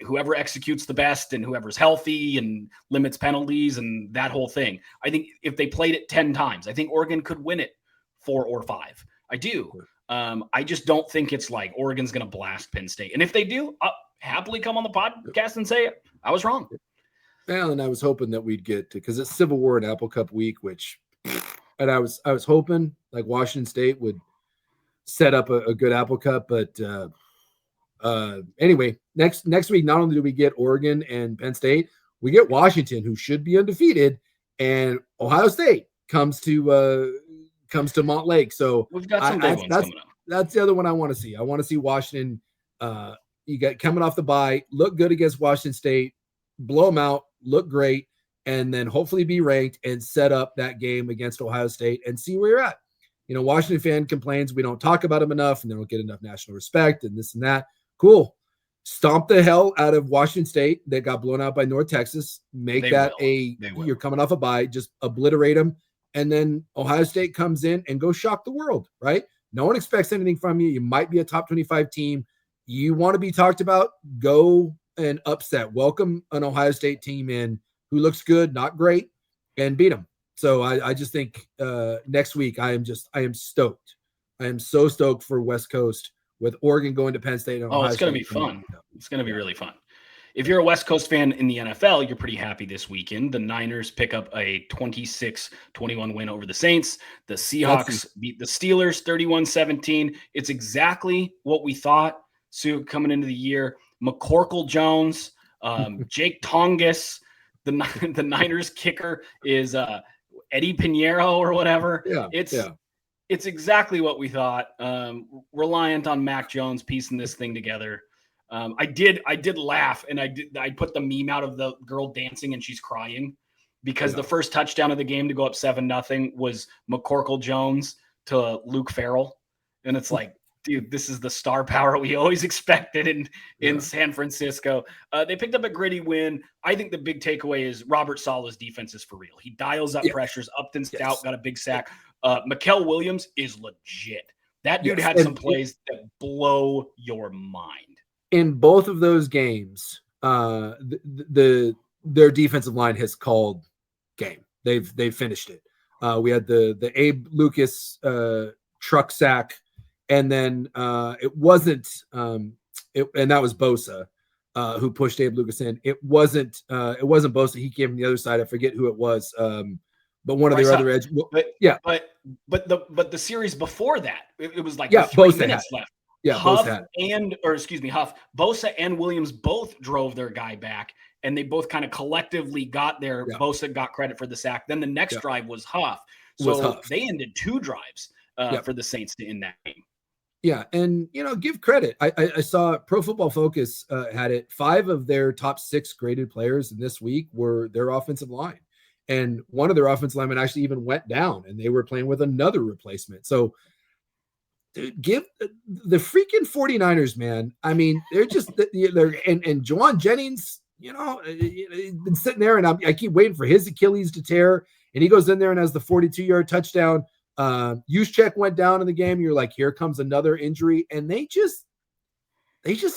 whoever executes the best and whoever's healthy and limits penalties and that whole thing. I think if they played it 10 times, I think Oregon could win it 4 or 5. I do. I just don't think it's like Oregon's going to blast Penn State. And if they do, I'll happily come on the podcast and say I was wrong. Well, and I was hoping that we'd get to, because it's Civil War and Apple Cup week, and I was hoping like Washington State would set up a good Apple Cup, but anyway, next week, not only do we get Oregon and Penn State, we get Washington, who should be undefeated, and Ohio State comes to Montlake. So we've got some big ones coming up. That's the other one I want to see. I want to see Washington. You got coming off the bye, look good against Washington State, blow them out, look great, and then hopefully be ranked and set up that game against Ohio State and see where you're at. Washington fan complains we don't talk about them enough and they don't get enough national respect and this and that. Cool. Stomp the hell out of Washington State that got blown out by North Texas. You're coming off a bye, just obliterate them. And then Ohio State comes in and go shock the world, right? No one expects anything from you. You might be a top 25 team. You want to be talked about, go and upset. Welcome an Ohio State team in who looks good, not great, and beat them. So I just think next week I am stoked. I am so stoked for West Coast with Oregon going to Penn State. And Ohio it's going to be fun. It's going to be really fun. If you're a West Coast fan in the NFL, you're pretty happy this weekend. The Niners pick up a 26-21 win over the Saints. The Seahawks beat the Steelers 31-17. It's exactly what we thought, Sue, coming into the year. McCorkle Jones, Jake Tongas, the Niners kicker is Eddie Pinheiro or whatever. It's exactly what we thought. Reliant on Mac Jones piecing this thing together. I did laugh, and I put the meme out of the girl dancing and she's crying because the first touchdown of the game to go up 7-0 was McCorkle Jones to Luke Farrell, and it's like, dude, this is the star power we always expected in San Francisco. They picked up a gritty win. I think the big takeaway is Robert Saleh's defense is for real. He dials up pressures. Upton Stout got a big sack. Mikael Williams is legit. That dude had some plays that blow your mind. In both of those games, their defensive line has called game. They've finished it. We had the Abe Lucas truck sack, and then it wasn't and that was Bosa who pushed Abe Lucas in. It wasn't Bosa. He came from the other side. I forget who it was. But one of their other edge. But the series before that, it was like 3 Bosa minutes left. Yeah, Bosa and Williams both drove their guy back, and they both kind of collectively got there. Yeah. Bosa got credit for the sack. Then the next drive was Huff. So they ended 2 drives for the Saints to end that game. Yeah, and give credit. I saw Pro Football Focus had it. 5 of their top 6 graded players in this week were their offensive line, and one of their offensive linemen actually even went down, and they were playing with another replacement. So. Give the freaking 49ers, man. I mean, they're just and Juwan Jennings, he's been sitting there, and I keep waiting for his Achilles to tear, and he goes in there and has the 42-yard touchdown. Juszczyk went down in the game. You're like, here comes another injury, and they just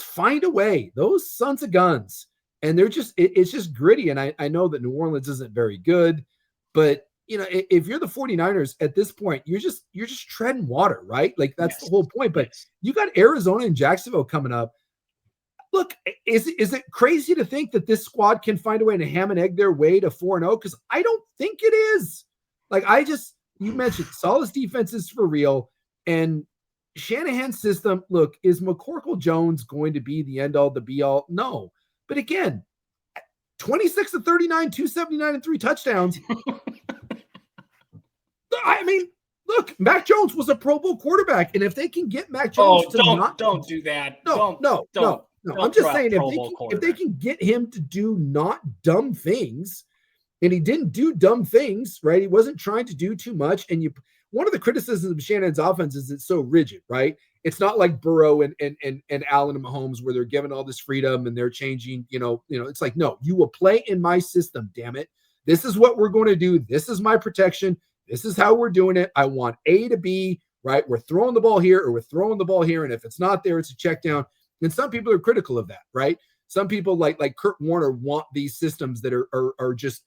find a way. Those sons of guns, and they're just it's just gritty. And I know that New Orleans isn't very good, but if you're the 49ers at this point, you're just treading water, right? Like that's the whole point. But you got Arizona and Jacksonville coming up. Look, is it crazy to think that this squad can find a way to ham and egg their way to 4-0? Because I don't think it is. Like you mentioned, Saleh's defense is for real, and Shanahan's system. Look, is McCorkle Jones going to be the end all, the be all? No, but again, 26-39, 279, and 3 touchdowns. I mean, look, Mac Jones was a Pro Bowl quarterback, and if they can get Mac Jones don't do that. No. I'm just saying if they can get him to do not dumb things, and he didn't do dumb things, right? He wasn't trying to do too much. And one of the criticisms of Shannon's offense is it's so rigid, right? It's not like Burrow and Allen and Mahomes where they're given all this freedom and they're changing. It's like, no, you will play in my system. Damn it, this is what we're going to do. This is my protection. This is how we're doing it. I want A to B, right? We're throwing the ball here or we're throwing the ball here. And if it's not there, it's a check down. And some people are critical of that, right? Some people like Kurt Warner want these systems that are just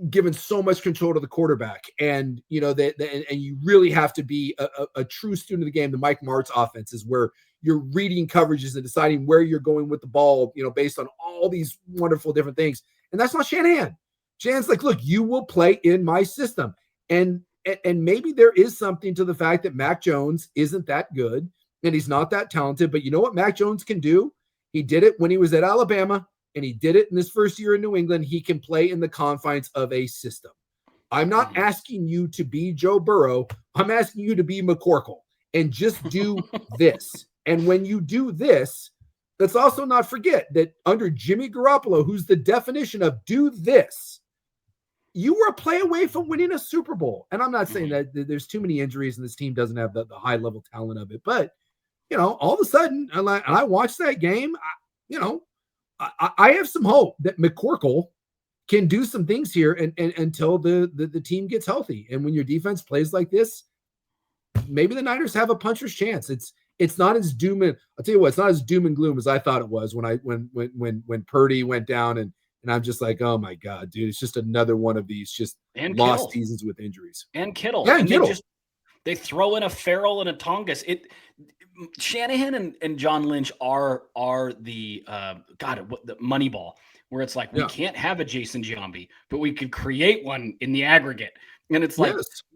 given so much control to the quarterback. And, and you really have to be a true student of the game. The Mike Martz offense is where you're reading coverages and deciding where you're going with the ball, based on all these wonderful different things. And that's not Shanahan. Shanahan's like, look, you will play in my system. And maybe there is something to the fact that Mac Jones isn't that good and he's not that talented. But you know what Mac Jones can do? He did it when he was at Alabama, and he did it in his first year in New England. He can play in the confines of a system. I'm not asking you to be Joe Burrow. I'm asking you to be McCorkle and just do this. And when you do this, let's also not forget that under Jimmy Garoppolo, who's the definition of do this, you were a play away from winning a Super Bowl. And I'm not saying that there's too many injuries and this team doesn't have the high level talent of it, but all of a sudden, and I watched that game, I have some hope that McCorkle can do some things here and until the team gets healthy. And when your defense plays like this, maybe the Niners have a puncher's chance. It's not as doom and I'll tell you what, it's not as doom and gloom as I thought it was when Purdy went down and I'm just like, oh my God, dude, it's just another one of these just and lost Kittle. seasons with injuries. And Kittle. Yeah, and Kittle. They throw in a Farrell and a Tongas. Shanahan and John Lynch are the the money ball, where it's like, we can't have a Jason Giambi, but we could create one in the aggregate. And it's like,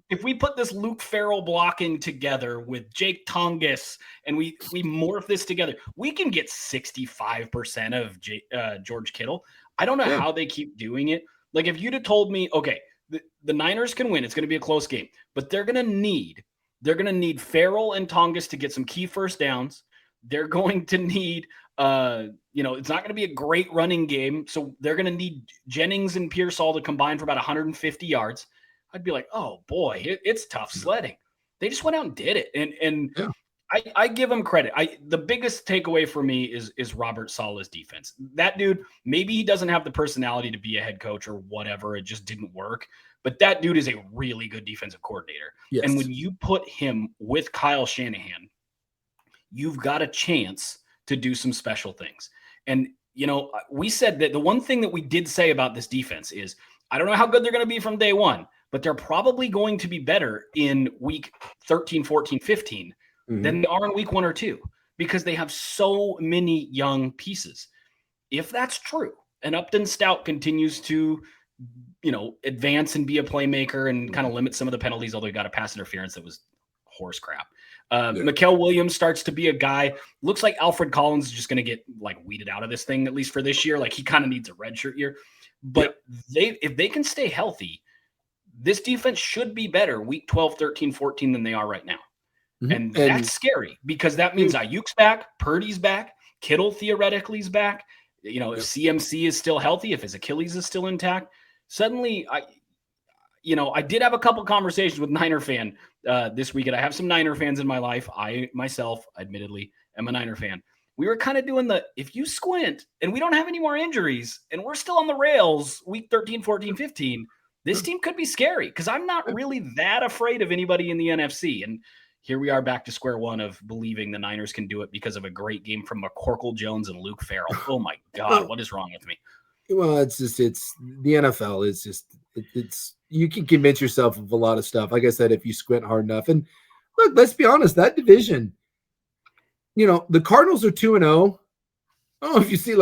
if we put this Luke Farrell blocking together with Jake Tongas and we morph this together, we can get 65% of George Kittle. I don't know how they keep doing it. Like, if you'd have told me, okay, the Niners can win, it's going to be a close game, but they're going to need Farrell and Tongas to get some key first downs. They're going to need, it's not going to be a great running game, so they're going to need Jennings and Pearsall to combine for about 150 yards. I'd be like, oh boy, it's tough sledding. They just went out and did it, and I give them credit. The biggest takeaway for me is Robert Saleh's defense. That dude, maybe he doesn't have the personality to be a head coach or whatever. It just didn't work. But that dude is a really good defensive coordinator. Yes. And when you put him with Kyle Shanahan, you've got a chance to do some special things. And, we said that the one thing that we did say about this defense is, I don't know how good they're going to be from day one, but they're probably going to be better in week 13, 14, 15 than they are in week 1 or 2, because they have so many young pieces. If that's true, and Upton Stout continues to, advance and be a playmaker and kind of limit some of the penalties, although he got a pass interference that was horse crap. Mikael Williams starts to be a guy. Looks like Alfred Collins is just going to get weeded out of this thing, at least for this year. Like, he kind of needs a redshirt year. But if they can stay healthy, this defense should be better week 12, 13, 14 than they are right now. And that's scary, because that means Ayuk's back, Purdy's back, Kittle theoretically is back. If CMC is still healthy, if his Achilles is still intact, suddenly I did have a couple conversations with Niner fan this weekend. I have some Niner fans in my life. I myself, admittedly, am a Niner fan. We were kind of doing if you squint and we don't have any more injuries and we're still on the rails week 13, 14, 15, this team could be scary, because I'm not really that afraid of anybody in the NFC. And here we are back to square one of believing the Niners can do it because of a great game from McCorkle Jones and Luke Farrell. Oh my God, what is wrong with me? Well, it's the NFL is just, it's you can convince yourself of a lot of stuff. Like I said, if you squint hard enough. And look, let's be honest, that division, the Cardinals are 2-0. I don't know if you see,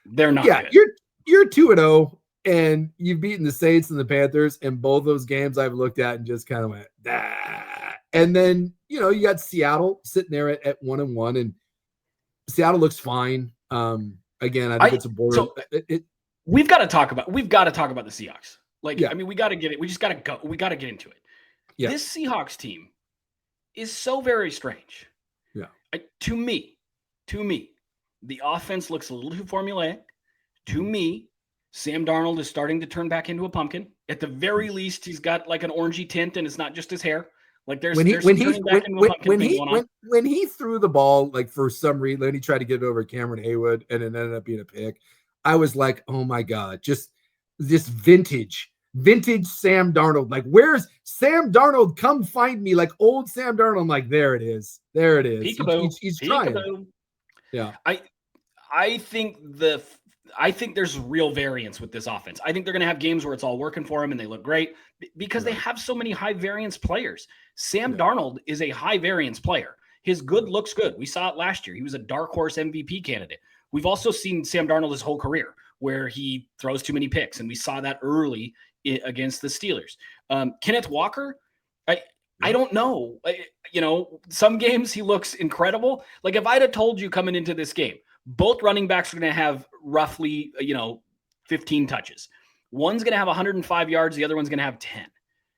they're not. Yeah, good. You're 2-0, and you've beaten the Saints and the Panthers, and both those games I've looked at and just kind of went, And then, you got Seattle sitting there at 1-1, and Seattle looks fine. Again, I think it's a border. So we've got to talk about the Seahawks. We got to get it. We just got to go. We got to get into it. Yeah. This Seahawks team is so very strange. Yeah. To me, the offense looks a little too formulaic. To me, Sam Darnold is starting to turn back into a pumpkin. At the very least, he's got an orangey tint, and it's not just his hair. When he threw the ball, for some reason, and he tried to get it over Cameron Haywood, and it ended up being a pick, I was like, oh my God, just this vintage Sam Darnold. Where's Sam Darnold? Come find me, old Sam Darnold. I'm like, there it is. He's trying. Yeah. I think there's real variance with this offense. I think they're going to have games where it's all working for them and they look great because they have so many high variance players. Sam Darnold is a high variance player. His good looks good. We saw it last year. He was a dark horse MVP candidate. We've also seen Sam Darnold his whole career where he throws too many picks, and we saw that early against the Steelers. Kenneth Walker, I don't know. Some games he looks incredible. If I'd have told you coming into this game, both running backs are going to have roughly, 15 touches. One's going to have 105 yards. The other one's going to have 10.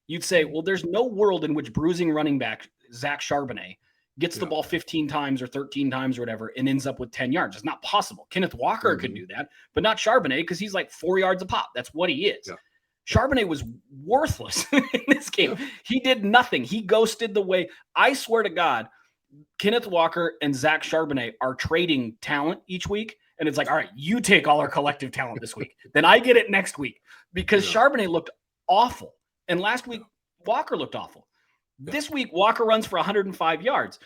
You'd say, well, there's no world in which bruising running back Zach Charbonnet gets the ball 15 times or 13 times or whatever and ends up with 10 yards. It's not possible. Kenneth Walker could do that, but not Charbonnet because he's like 4 yards a pop. That's what he is. Yeah. Charbonnet was worthless in this game. Yeah. He did nothing. He ghosted the way. I swear to God, Kenneth Walker and Zach Charbonnet are trading talent each week. And it's like, all right, you take all our collective talent this week. Then I get it next week because Charbonnet looked awful. And last week, Walker looked awful. This week, Walker runs for 105 yards.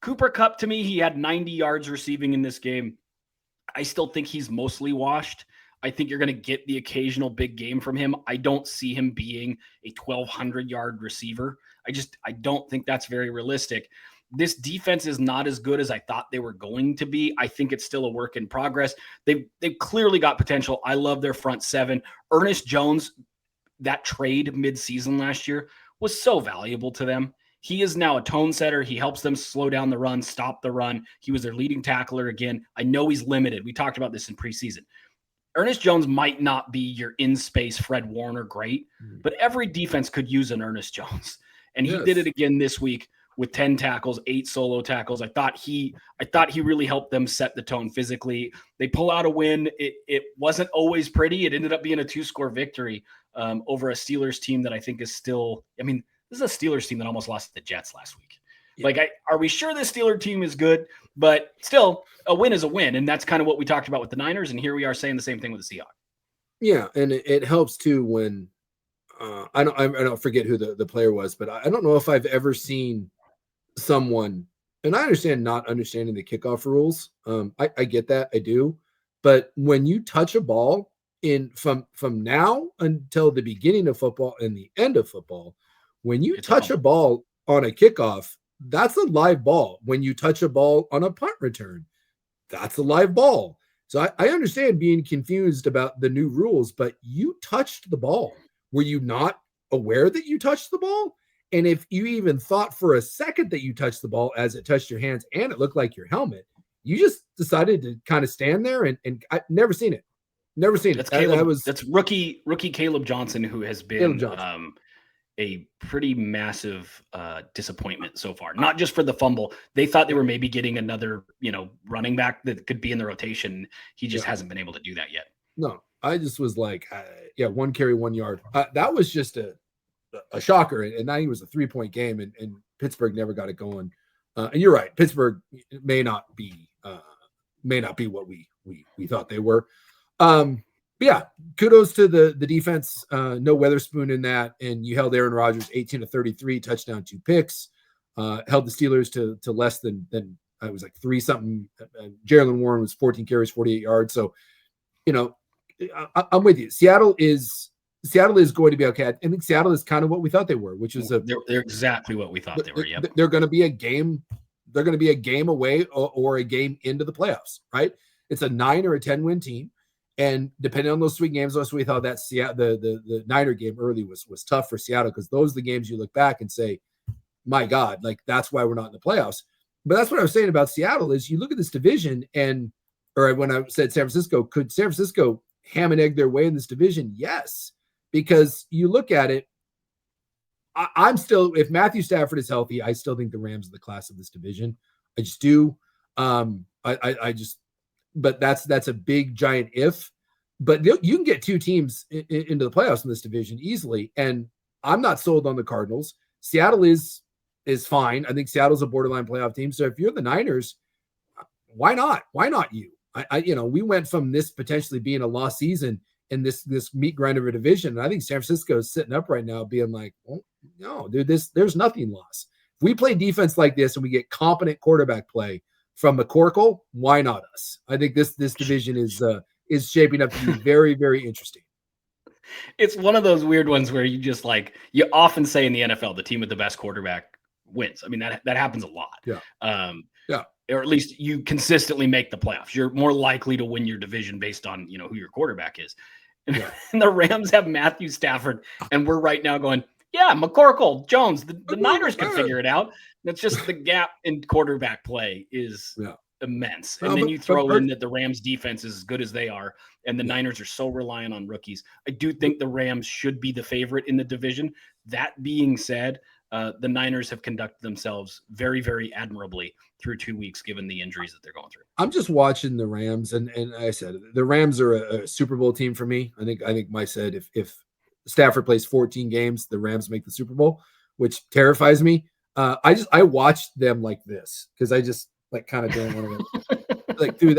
Cooper Kupp, to me, he had 90 yards receiving in this game. I still think he's mostly washed. I think you're going to get the occasional big game from him. I don't see him being a 1,200-yard receiver. I don't think that's very realistic. This defense is not as good as I thought they were going to be. I think it's still a work in progress. They've clearly got potential. I love their front seven. Ernest Jones, that trade midseason last year, was so valuable to them. He is now a tone setter. He helps them slow down the run, stop the run. He was their leading tackler again. I know he's limited. We talked about this in preseason. Ernest Jones might not be your in-space Fred Warner great, but every defense could use an Ernest Jones. And he did it again this week with 10 tackles, 8 solo tackles. I thought he really helped them set the tone physically. They pull out a win. It wasn't always pretty. It ended up being a 2-score victory over a Steelers team that I think is still, this is a Steelers team that almost lost to the Jets last week. Yeah. Are we sure this Steelers team is good? But still, a win is a win. And that's kind of what we talked about with the Niners. And here we are saying the same thing with the Seahawks. Yeah. And it helps too when I don't forget who the player was, but I don't know if I've ever seen someone, and I understand not understanding the kickoff rules. I get that. I do. But when you touch a ball from now until the beginning of football and the end of football, when you touch a ball on a kickoff, that's a live ball. When you touch a ball on a punt return, that's a live ball. So I understand being confused about the new rules, but you touched the ball. Were you not aware that you touched the ball? And if you even thought for a second that you touched the ball as it touched your hands and it looked like your helmet, you just decided to kind of stand there and I've never seen it. Never seen it. That's rookie Caleb Johnson, who has been a pretty massive disappointment so far. Not just for the fumble. They thought they were maybe getting another, running back that could be in the rotation. He just hasn't been able to do that yet. No, I just was like, 1 carry, 1 yard. That was just a shocker. And now he was a 3-point game and Pittsburgh never got it going. And you're right. Pittsburgh may not be what we thought they were. But yeah, kudos to the defense. No Weatherspoon in that. And you held Aaron Rodgers 18 to 33, touchdown, 2 picks. Held the Steelers to less than it was like 3 something. Jalen Warren was 14 carries, 48 yards. So, I'm with you. Seattle is going to be okay. I think Seattle is kind of what we thought they were, which is they're exactly what we thought they were. Yep. They're going to be a game. They're going to be a game away or a game into the playoffs, right? It's a 9 or a 10 win team. And depending on those 3 games, we thought that the Niner game early was tough for Seattle because those are the games you look back and say, my God, like that's why we're not in the playoffs. But that's what I was saying about Seattle is you look at this division or when I said San Francisco, could San Francisco ham and egg their way in this division? Yes, because you look at it, I'm still, if Matthew Stafford is healthy, I still think the Rams are the class of this division. I just do. But that's a big giant if. But you can get 2 teams into the playoffs in this division easily. And I'm not sold on the Cardinals. Seattle is fine. I think Seattle's a borderline playoff team. So if you're the Niners, why not? Why not you? We went from this potentially being a lost season in this meat grind of a division. And I think San Francisco is sitting up right now being like, well, no, dude, there's nothing lost. If we play defense like this and we get competent quarterback play from McCorkle, why not us? I think this division is shaping up to be very, very interesting. It's one of those weird ones where you just you often say in the NFL, the team with the best quarterback wins. I mean, that happens a lot. Yeah. Or at least you consistently make the playoffs. You're more likely to win your division based on, who your quarterback is. Yeah. And the Rams have Matthew Stafford, and we're right now going, yeah, McCorkle, Jones, the Niners can figure it out. That's just the gap in quarterback play is immense. And then you throw in that the Rams defense is as good as they are, and the Niners are so reliant on rookies. I do think the Rams should be the favorite in the division. That being said, the Niners have conducted themselves very, very admirably through 2 weeks, given the injuries that they're going through. I'm just watching the Rams, and I said the Rams are a Super Bowl team for me. I think Mike said if Stafford plays 14 games, the Rams make the Super Bowl, which terrifies me. I watched them like this because I just like kind of don't want to like through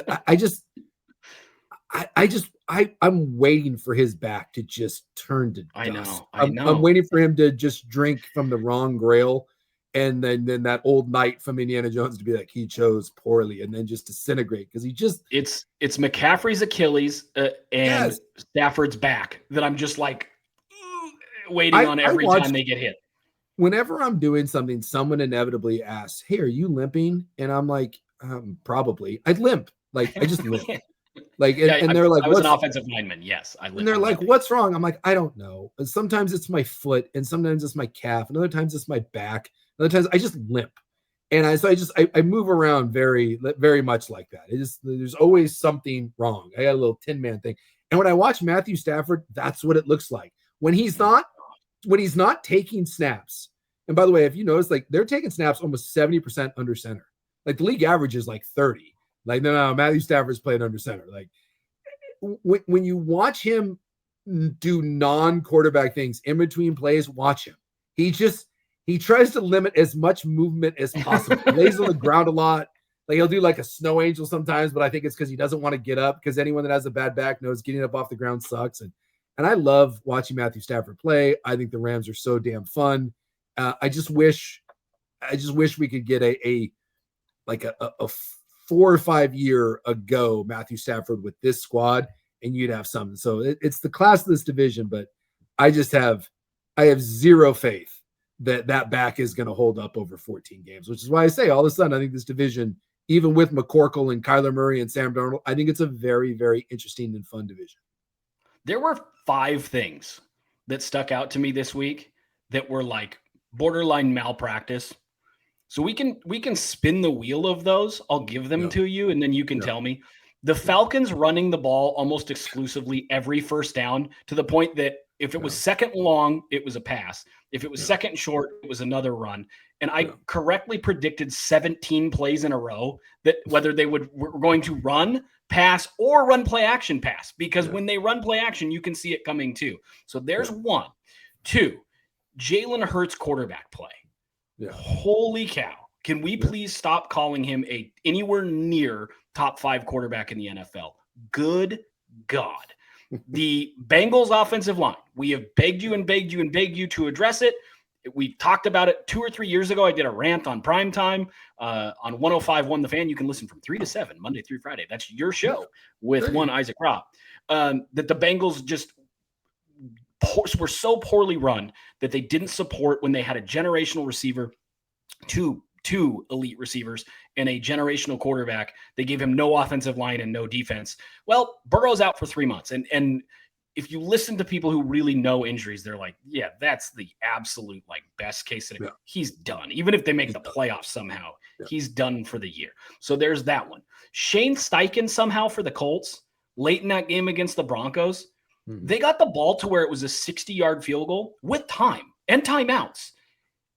I'm waiting for his back to just turn to dust. I know. I'm waiting for him to just drink from the wrong grail, and then that old knight from Indiana Jones to be like, he chose poorly, and then just disintegrate because he just it's McCaffrey's Achilles and Stafford's back that I'm just like waiting on every time they get hit. Whenever I'm doing something, someone inevitably asks, "Hey, are you limping?" And I'm like, probably. I'd limp. Like I just limp. Like, and they're like, I was an offensive lineman. Yes. And they're like, what's wrong? I'm like, I don't know. And sometimes it's my foot, and sometimes it's my calf, and other times it's my back. Other times I just limp. And I move around very, very much like that. There's always something wrong. I got a little Tin Man thing. And when I watch Matthew Stafford, that's what it looks like. When he's not taking snaps. And by the way, if you notice, like they're taking snaps almost 70% under center. Like the league average is like 30. Like, no, Matthew Stafford's playing under center. Like when you watch him do non-quarterback things in between plays, watch him. He tries to limit as much movement as possible. He lays on the ground a lot. Like he'll do like a snow angel sometimes, but I think it's because he doesn't want to get up, because anyone that has a bad back knows getting up off the ground sucks. And I love watching Matthew Stafford play. I think the Rams are so damn fun. I just wish we could get a 4 or 5 year ago Matthew Stafford with this squad, and you'd have something. So it's the class of this division, but I have zero faith that back is going to hold up over 14 games, which is why I say all of a sudden I think this division, even with McCorkle and Kyler Murray and Sam Darnold, I think it's a very, very interesting and fun division. There were 5 things that stuck out to me this week that were like borderline malpractice. So we can spin the wheel of those. I'll give them to you, and then you can tell me. The Falcons running the ball almost exclusively every first down, to the point that if it was second long, it was a pass. If it was second short, it was another run. And I correctly predicted 17 plays in a row that whether they were going to run, pass, or run play action pass, because when they run play action, you can see it coming too. So there's 1. 2, Jalen Hurts quarterback play. Yeah. Holy cow. Can we please stop calling him anywhere near top 5 quarterback in the NFL? Good God. The Bengals offensive line, we have begged you and begged you and begged you to address it. We talked about it 2 or 3 years ago. I did a rant on primetime on 105.1 The Fan. You can listen from 3 to 7, Monday through Friday. That's your show with one Isaac Robb. That the Bengals just were so poorly run that they didn't support when they had a generational receiver, two elite receivers, and a generational quarterback. They gave him no offensive line and no defense. Well, Burrow's out for 3 months. And if you listen to people who really know injuries, they're like, yeah, that's the absolute like best case scenario. Yeah. He's done. Even if they make the playoffs somehow, he's done for the year. So there's that one. Shane Steichen somehow for the Colts late in that game against the Broncos. They got the ball to where it was a 60-yard field goal with time and timeouts.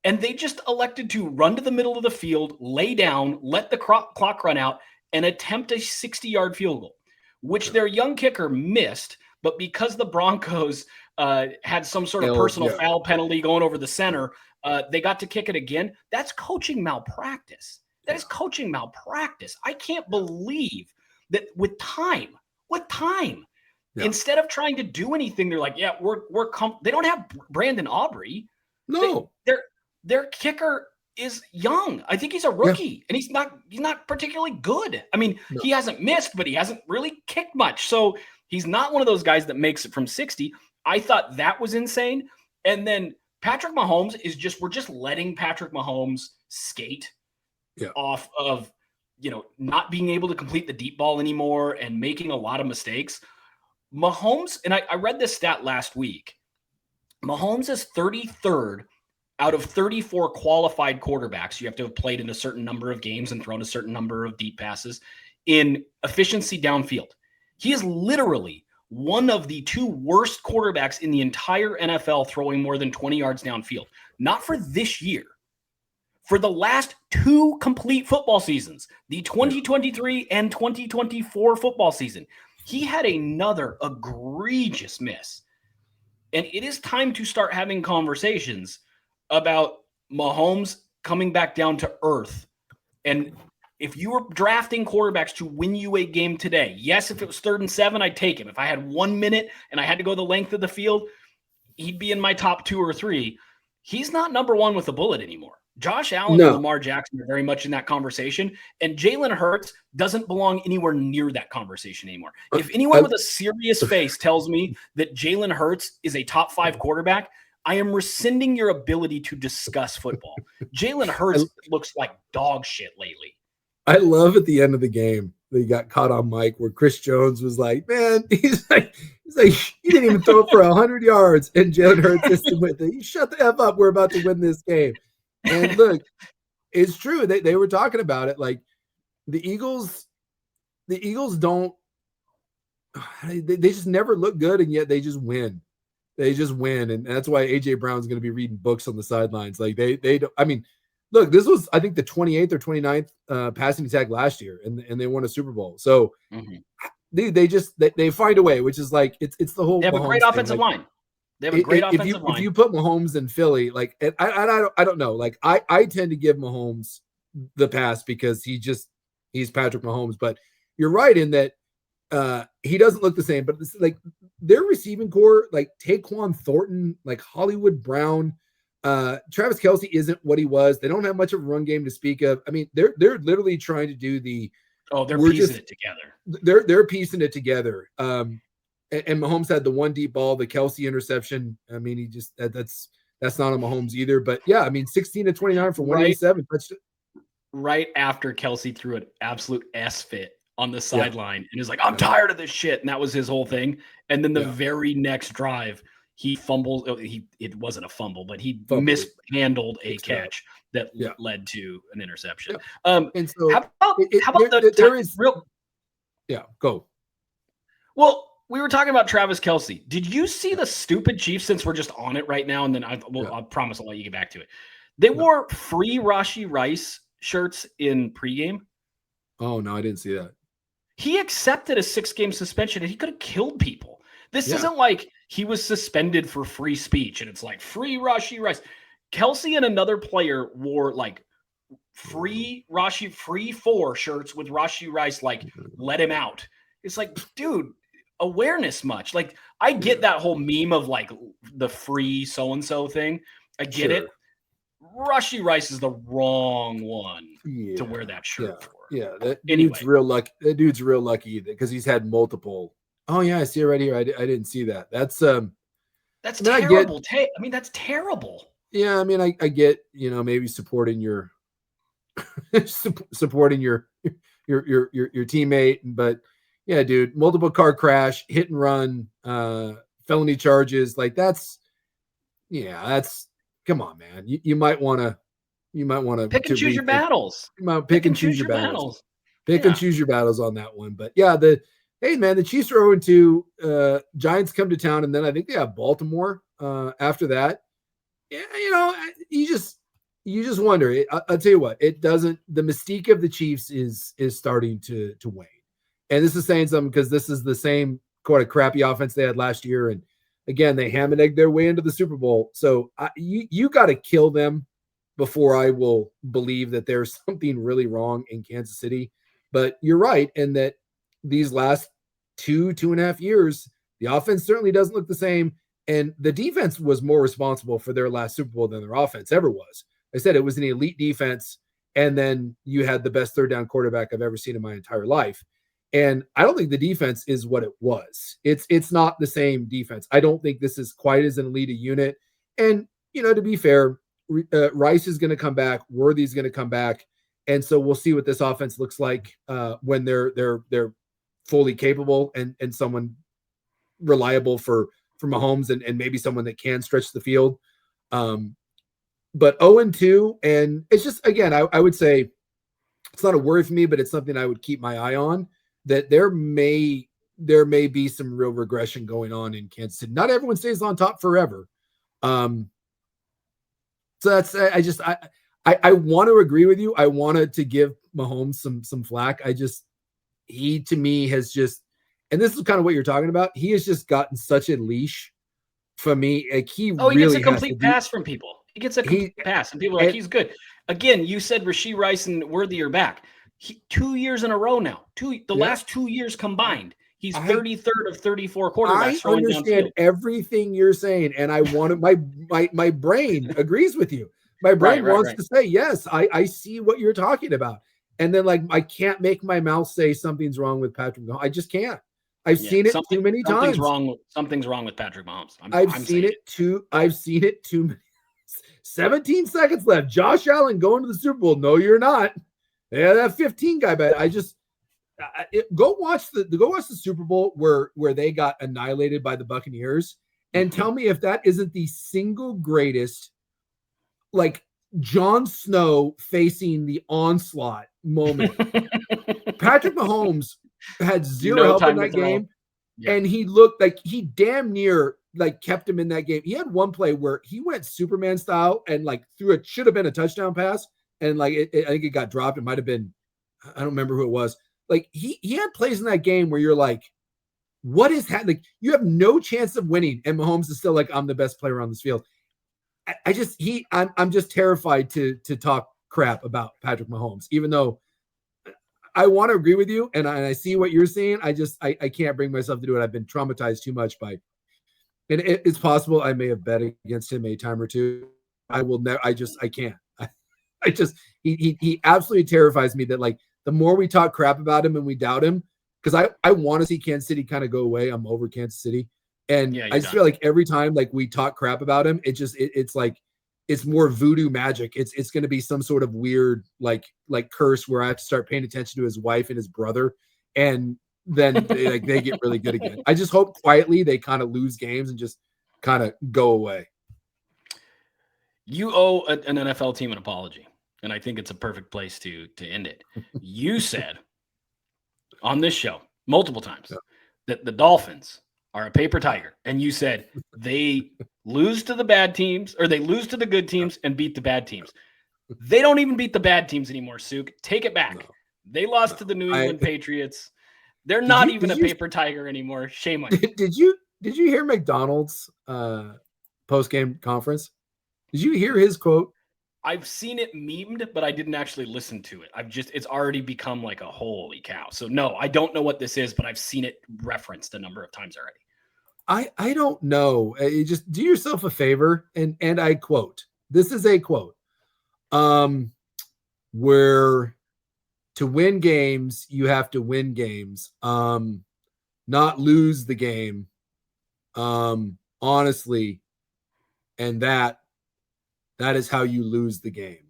And they just elected to run to the middle of the field, lay down, let the clock run out, and attempt a 60-yard field goal, which their young kicker missed. But because the Broncos had some sort of personal foul penalty going over the center, they got to kick it again. That's coaching malpractice. That is coaching malpractice. I can't believe that with time, instead of trying to do anything, they're like, yeah, we're they don't have Brandon Aubrey. No. Their kicker is young. I think he's a rookie, and he's not particularly good. I mean, he hasn't missed, but he hasn't really kicked much. So he's not one of those guys that makes it from 60. I thought that was insane. And then Patrick Mahomes we're just letting Patrick Mahomes skate off of, not being able to complete the deep ball anymore and making a lot of mistakes. Mahomes, and I read this stat last week, Mahomes is 33rd out of 34 qualified quarterbacks, you have to have played in a certain number of games and thrown a certain number of deep passes in efficiency downfield. He is literally one of the 2 worst quarterbacks in the entire NFL throwing more than 20 yards downfield. Not for this year. For the last 2 complete football seasons, the 2023 and 2024 football season, he had another egregious miss. And it is time to start having conversations about Mahomes coming back down to earth. And if you were drafting quarterbacks to win you a game today, yes, if it was 3rd and 7, I'd take him. If I had 1 minute and I had to go the length of the field, he'd be in my top 2 or 3. He's not number 1 with a bullet anymore. Josh Allen and Lamar Jackson are very much in that conversation, and Jalen Hurts doesn't belong anywhere near that conversation anymore. If anyone with a serious face tells me that Jalen Hurts is a top 5 quarterback, I am rescinding your ability to discuss football. Jalen Hurts looks like dog shit lately. I love at the end of the game that he got caught on mic where Chris Jones was like, man, he's like, you didn't even throw for 100 yards. And Jalen Hurts just with it. You shut the F up. We're about to win this game. And look, it's true. They were talking about it. Like the Eagles don't, they just never look good. And yet they just win. They just win. And that's why AJ Brown's going to be reading books on the sidelines. Like they don't, I mean, look, this was, I think, the 28th or 29th passing attack last year, and they won a Super Bowl. So they find a way, which is like it's the whole. They have Mahomes a great offensive line. They have a great offensive line. If you put Mahomes in Philly, like I don't know, like I tend to give Mahomes the pass because he's Patrick Mahomes. But you're right in that he doesn't look the same. But it's like their receiving core, like Taquan Thornton, like Hollywood Brown. Travis Kelce isn't what he was. They don't have much of a run game to speak of. I mean, they're literally trying to do they're piecing it together. They're piecing it together. And Mahomes had the 1 deep ball, the Kelce interception. I mean, he just that's not on Mahomes either. But yeah, I mean, 16 to 29 for 187. Right after Kelce threw an absolute S fit on the sideline and is like, I'm tired of this shit. And that was his whole thing. And then the very next drive, he fumbled. It wasn't a fumble, but he mishandled a catch that led to an interception. And so how about go. Well, we were talking about Travis Kelce. Did you see the stupid Chiefs, since we're just on it right now? And then I promise I'll let you get back to it. They wore free Rashee Rice shirts in pregame. Oh, no, I didn't see that. He accepted a 6-game suspension and he could have killed people. This isn't like he was suspended for free speech and it's like free Rashee Rice. Kelce and another player wore like free 4 shirts with Rashee Rice, like let him out. It's like, dude, awareness much. Like I get that whole meme of like the free so-and-so thing. I get it. Rashee Rice is the wrong one to wear that shirt for. Yeah, dude's real lucky. That dude's real lucky because he's had multiple. Oh yeah, I see it right here. I didn't see that. That's terrible. That's terrible. Yeah, I mean, I get, maybe supporting your teammate, but yeah, dude, multiple car crash, hit and run, felony charges, like that's come on, man. You might want to pick and choose your battles. You might pick and choose your battles. Pick and choose your battles on that one. But yeah, the Chiefs are 0-2. Giants come to town, and then I think they have Baltimore after that. Yeah, you just wonder. I'll tell you what, it doesn't. The mystique of the Chiefs is starting to wane, and this is saying something because this is the same quite a crappy offense they had last year, and again they ham and egg their way into the Super Bowl. So you got to kill them before I will believe that there's something really wrong in Kansas City. But you're right in that these last 2.5 years, the offense certainly doesn't look the same. And the defense was more responsible for their last Super Bowl than their offense ever was. I said it was an elite defense. And then you had the best 3rd down quarterback I've ever seen in my entire life. And I don't think the defense is what it was. It's not the same defense. I don't think this is quite as an elite a unit. And, to be fair, Rice is going to come back. Worthy's going to come back. And so we'll see what this offense looks like when they're fully capable and someone reliable for Mahomes and maybe someone that can stretch the field. but 0-2, and it's just, again, I would say it's not a worry for me, but it's something I would keep my eye on, that there may be some real regression going on in Kansas City. Not everyone stays on top forever. So that's, I want to agree with you. I wanted to give Mahomes some flack. He to me has just, and this is kind of what you're talking about, he has just gotten such a leash from me. Like he gets a complete pass from people. He gets a complete pass, and people are like, he's good. Again, you said Rashee Rice and Worthy are back. 2 years in a row now. Last 2 years combined. He's 33rd of 34 quarterbacks. I understand everything you're saying, and I want to, my brain agrees with you. My brain wants to say, yes, I see what you're talking about. And then, like, I can't make my mouth say something's wrong with Patrick Mahomes. I just can't. I've seen it too many times. Something's wrong with Patrick Mahomes. I've seen it too many. 17 seconds left. Josh Allen going to the Super Bowl. No, you're not. Yeah, that 15 guy bet. Go watch the Super Bowl where they got annihilated by the Buccaneers, and tell me if that isn't the single greatest, like, Jon Snow facing the onslaught moment. Patrick Mahomes had zero help in that game, and he looked like he damn near like kept him in that game. He had one play where he went Superman style and like threw it, should have been a touchdown pass, and like I think it got dropped. It might have been, I don't remember who it was. Like he had plays in that game where you're like, what is happening? Like, you have no chance of winning, and Mahomes is still like, I'm the best player on this field. I'm just terrified to talk crap about Patrick Mahomes, even though I want to agree with you, and I see what you're saying. I can't bring myself to do it. I've been traumatized too much by, and it's possible I may have bet against him a time or two. I will never. I can't. He absolutely terrifies me. That, like, the more we talk crap about him and we doubt him, because I want to see Kansas City kind of go away. I'm over Kansas City. And I just feel like every time, like, we talk crap about him, it's like, it's more voodoo magic. It's going to be some sort of weird, like curse where I have to start paying attention to his wife and his brother. And then they get really good again. I just hope quietly they kind of lose games and just kind of go away. You owe an NFL team an apology. And I think it's a perfect place to end it. You said on this show multiple times that the Dolphins are a paper tiger, and you said they lose to the bad teams, or they lose to the good teams and beat the bad teams. They don't even beat the bad teams anymore, Suke. Take it back. They lost to the New England Patriots. They're not even a paper tiger anymore. Shame on you. Did you hear McDonald's post-game conference? Did you hear his quote? I've seen it memed, but I didn't actually listen to it. It's already become like a holy cow. So no, I don't know what this is, but I've seen it referenced a number of times already. I don't know. You just do yourself a favor, and I quote. This is a quote. Where to win games, you have to win games. Not lose the game. Honestly, and that is how you lose the game.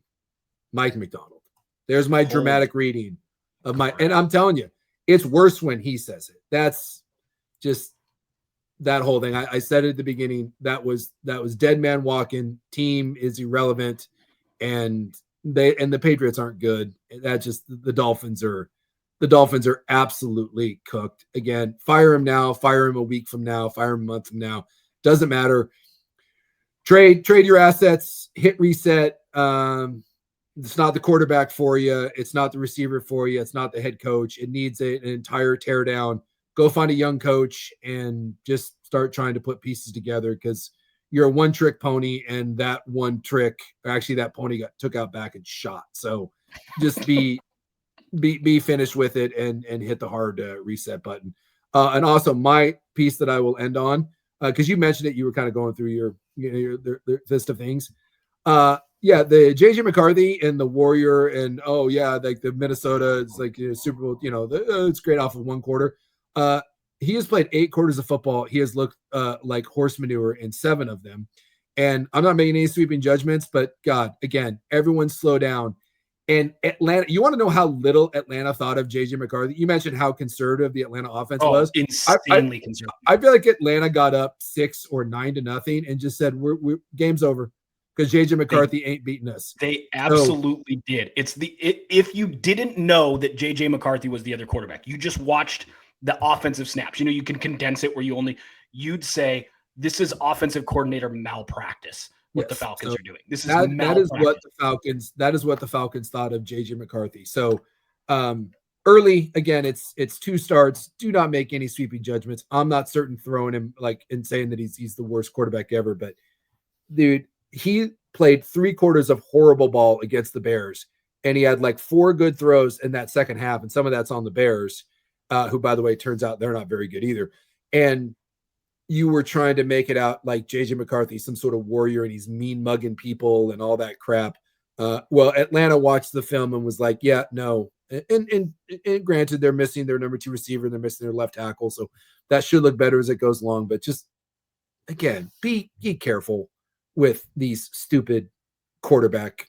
Mike McDonald. There's my dramatic reading of my, and I'm telling you, it's worse when he says it. That's just that whole thing. I said it at the beginning. That was dead man walking. Team is irrelevant, and the Patriots aren't good. That just, the Dolphins are absolutely cooked. Again, fire him now, fire him a week from now, fire him a month from now. Doesn't matter. Trade your assets, hit reset. It's not the quarterback for you. It's not the receiver for you. It's not the head coach. It needs an entire tear down. Go find a young coach and just start trying to put pieces together, because you're a one-trick pony, and that one trick, actually that pony got took out back and shot. So just be finished with it and hit the hard reset button. And also my piece that I will end on, because you mentioned it, you were kind of going through your list of things. The JJ McCarthy and the Warrior, and like the Minnesota, it's like Super Bowl, it's great off of one quarter. He has played 8 quarters of football. He has looked like horse manure in 7 of them. And I'm not making any sweeping judgments, but God, again, everyone slow down. And Atlanta, you want to know how little Atlanta thought of JJ McCarthy? You mentioned how conservative the Atlanta offense was. Insanely conservative. I feel like Atlanta got up 6 or 9-0 and just said, we're game's over. because JJ McCarthy ain't beating us. They absolutely did. If you didn't know that JJ McCarthy was the other quarterback, you just watched the offensive snaps. You can condense it where you'd say this is offensive coordinator malpractice. What the Falcons are doing. This is that is what the Falcons thought of JJ McCarthy. So early, again, it's 2 starts. Do not make any sweeping judgments. I'm not certain throwing him and saying that he's the worst quarterback ever, but dude, he played 3 quarters of horrible ball against the Bears, and he had 4 good throws in that second half, and some of that's on the Bears, who, by the way, turns out they're not very good either. And you were trying to make it out like JJ McCarthy, some sort of warrior, and he's mean mugging people and all that crap. Well, Atlanta watched the film and was like, yeah, no. And granted, they're missing their number 2 receiver, they're missing their left tackle, so that should look better as it goes along. But just, again, be careful with these stupid quarterback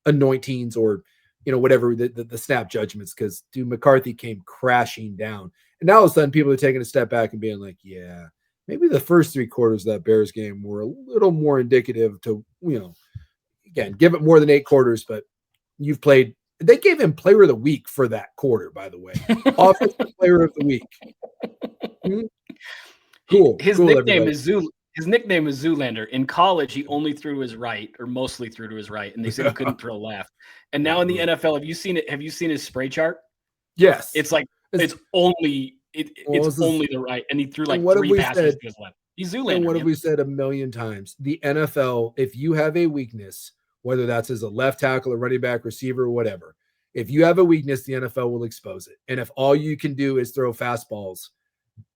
anointings or whatever the snap judgments, because dude, McCarthy came crashing down, and now all of a sudden people are taking a step back and being like, yeah, maybe the first 3 quarters of that Bears game were a little more indicative to, again, give it more than 8 quarters, but you've played. They gave him player of the week for that quarter, by the way. Offensive player of the week. Cool. His nickname is Zoolander. In college, he only threw to his right, or mostly threw to his right, and they said he couldn't throw left. And now in the NFL, have you seen it? Have you seen his spray chart? Yes. It's only the right, and he threw 3 passes to his left. He's Zoolander. And what have we said a million times? The NFL, if you have a weakness, whether that's as a left tackle, a running back, receiver, or whatever, if you have a weakness, the NFL will expose it. And if all you can do is throw fastballs,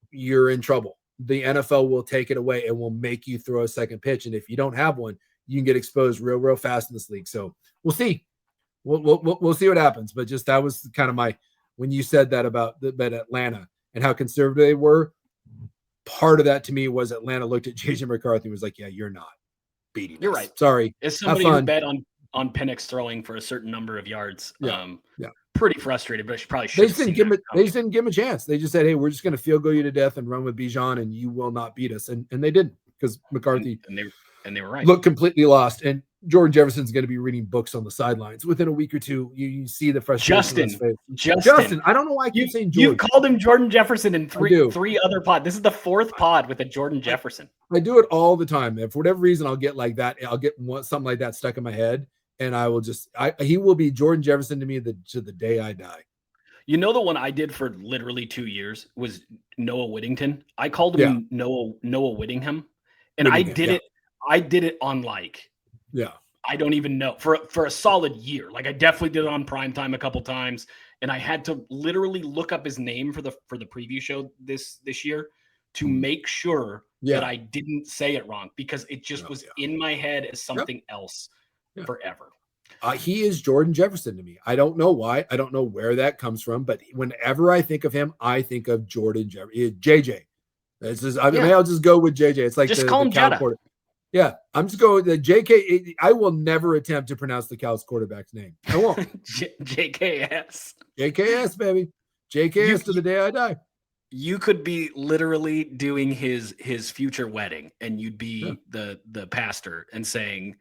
you're in trouble. The NFL will take it away and will make you throw a second pitch. And if you don't have one, you can get exposed real fast in this league. So we'll see. We'll see what happens. But just that was kind of when you said that about Atlanta and how conservative they were, part of that to me was Atlanta looked at JJ McCarthy and was like, yeah, you're not beating You're us. right. Sorry. As somebody who bet on Penix throwing for a certain number of yards, pretty frustrated, but she probably should. They just didn't give him a chance. They just said, hey, we're just going to field goal you to death and run with Bijan, and you will not beat us. And they didn't, because McCarthy and they were right. Looked completely lost. And Jordan Jefferson's going to be reading books on the sidelines within a week or two. You see the frustration. Justin. I don't know why I keep saying Jordan. You've called him Jordan Jefferson in three other pods. This is the 4th pod with a Jordan Jefferson. I do it all the time. And for whatever reason, I'll get like that. I'll get something like that stuck in my head, and I will he will be Jordan Jefferson to me to the day I die. You know, the one I did for literally 2 years was Noah Whittington. I called him Noah Whittingham, and I did it on I don't even know, for a solid year. I definitely did it on primetime a couple times, and I had to literally look up his name for the preview show this year to make sure that I didn't say it wrong, because it just was in my head as something else forever. He is Jordan Jefferson to me. I don't know why. I don't know where that comes from, but whenever I think of him, I think of Jordan Jefferson. JJ. I'll just go with JJ. It's like just call him Jetta. Yeah, I'm just going with the JK. I will never attempt to pronounce the Cow's quarterback's name. I won't. JKS. JKS, baby. JKS to the day I die. You could be literally doing his future wedding, and you'd be the pastor and saying,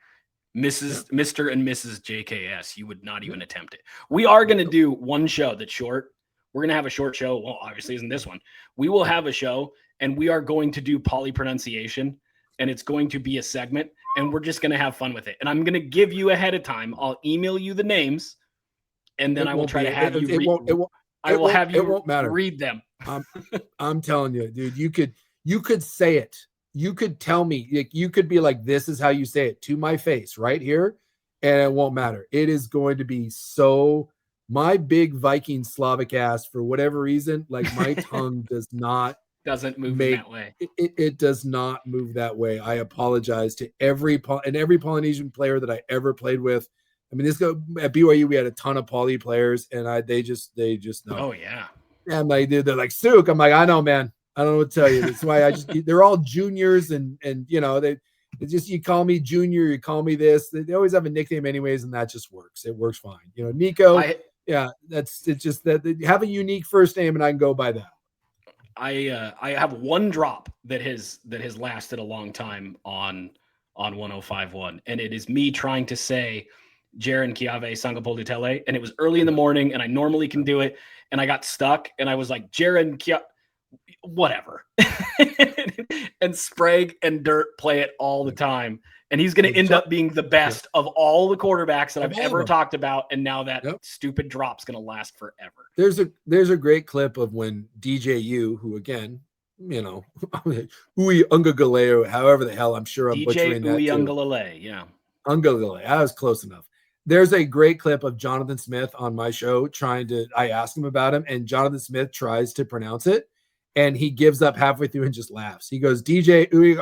Mr. and Mrs. JKS. You would not even attempt it. We are going to do one show that's short. We're going to have a short show. Well, obviously isn't this one. We will have a show, and we are going to do polypronunciation. And it's going to be a segment, and we're just going to have fun with it. And I'm going to give you ahead of time. I'll email you the names, and then I will try to have you read them. I'm telling you, dude, you could say it. You could tell me, you could be like, this is how you say it to my face right here, and it won't matter. It is going to be my big Viking Slavic ass, for whatever reason, my tongue doesn't move that way. It does not move that way. I apologize to every Polynesian player that I ever played with. I mean, at BYU, we had a ton of Poly players, and they just know. Oh yeah. And they're like, Suke. I'm like, I know, man. I don't know what to tell you. That's why they're all juniors, and you call me junior, you call me this. They always have a nickname anyways, and that just works. It works fine. Nico. It's just that have a unique first name, and I can go by that. I have one drop that has lasted a long time on on 105.1. And it is me trying to say Jaren Kiave Sangapoli Tele. And it was early in the morning and I normally can do it. And I got stuck and I was like, Jaren Kiave, whatever. And Sprague and Dirt play it all the time. And he's going to end up being the best of all the quarterbacks that I've ever talked about. And now that stupid drop's going to last forever. There's a great clip of when DJU, who again, you know, Ui Ungagaleo, however the hell, I'm sure I'm butchering that. Yeah. Ungalale. I was close enough. There's a great clip of Jonathan Smith on my show I asked him about him, and Jonathan Smith tries to pronounce it, and he gives up halfway through and just laughs. He goes, DJ Ui.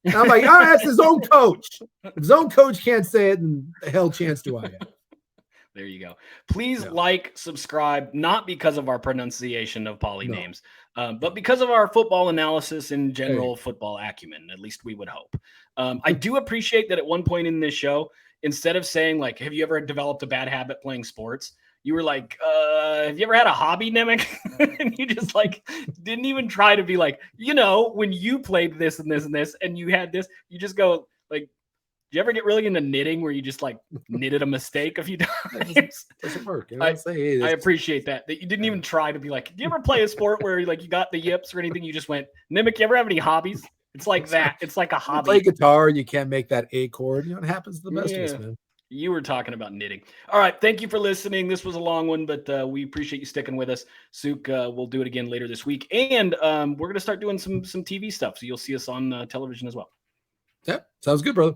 And I'm like, that's his own coach. If his own coach can't say it, then the hell chance do I have? There you go. Please like, subscribe, not because of our pronunciation of poly names, but because of our football analysis and general football acumen. At least we would hope. I do appreciate that at one point in this show, instead of saying like, have you ever developed a bad habit playing sports? You were like, have you ever had a hobby, Nemec? And you just like didn't even try to be like, you know, when you played this and this and this and you had this, you just go like, do you ever get really into knitting where you just like knitted a mistake a few times? Doesn't work. You know I appreciate that you didn't even try to be like, do you ever play a sport where like you got the yips or anything? You just went, Nemec, you ever have any hobbies? It's like that. It's like a hobby. Play guitar, you can't make that A chord. You know, it happens to the best of us, man. You were talking about knitting. All right. Thank you for listening. This was a long one, but we appreciate you sticking with us. Suke, we'll do it again later this week. And we're going to start doing some TV stuff. So you'll see us on television as well. Yeah. Sounds good, brother.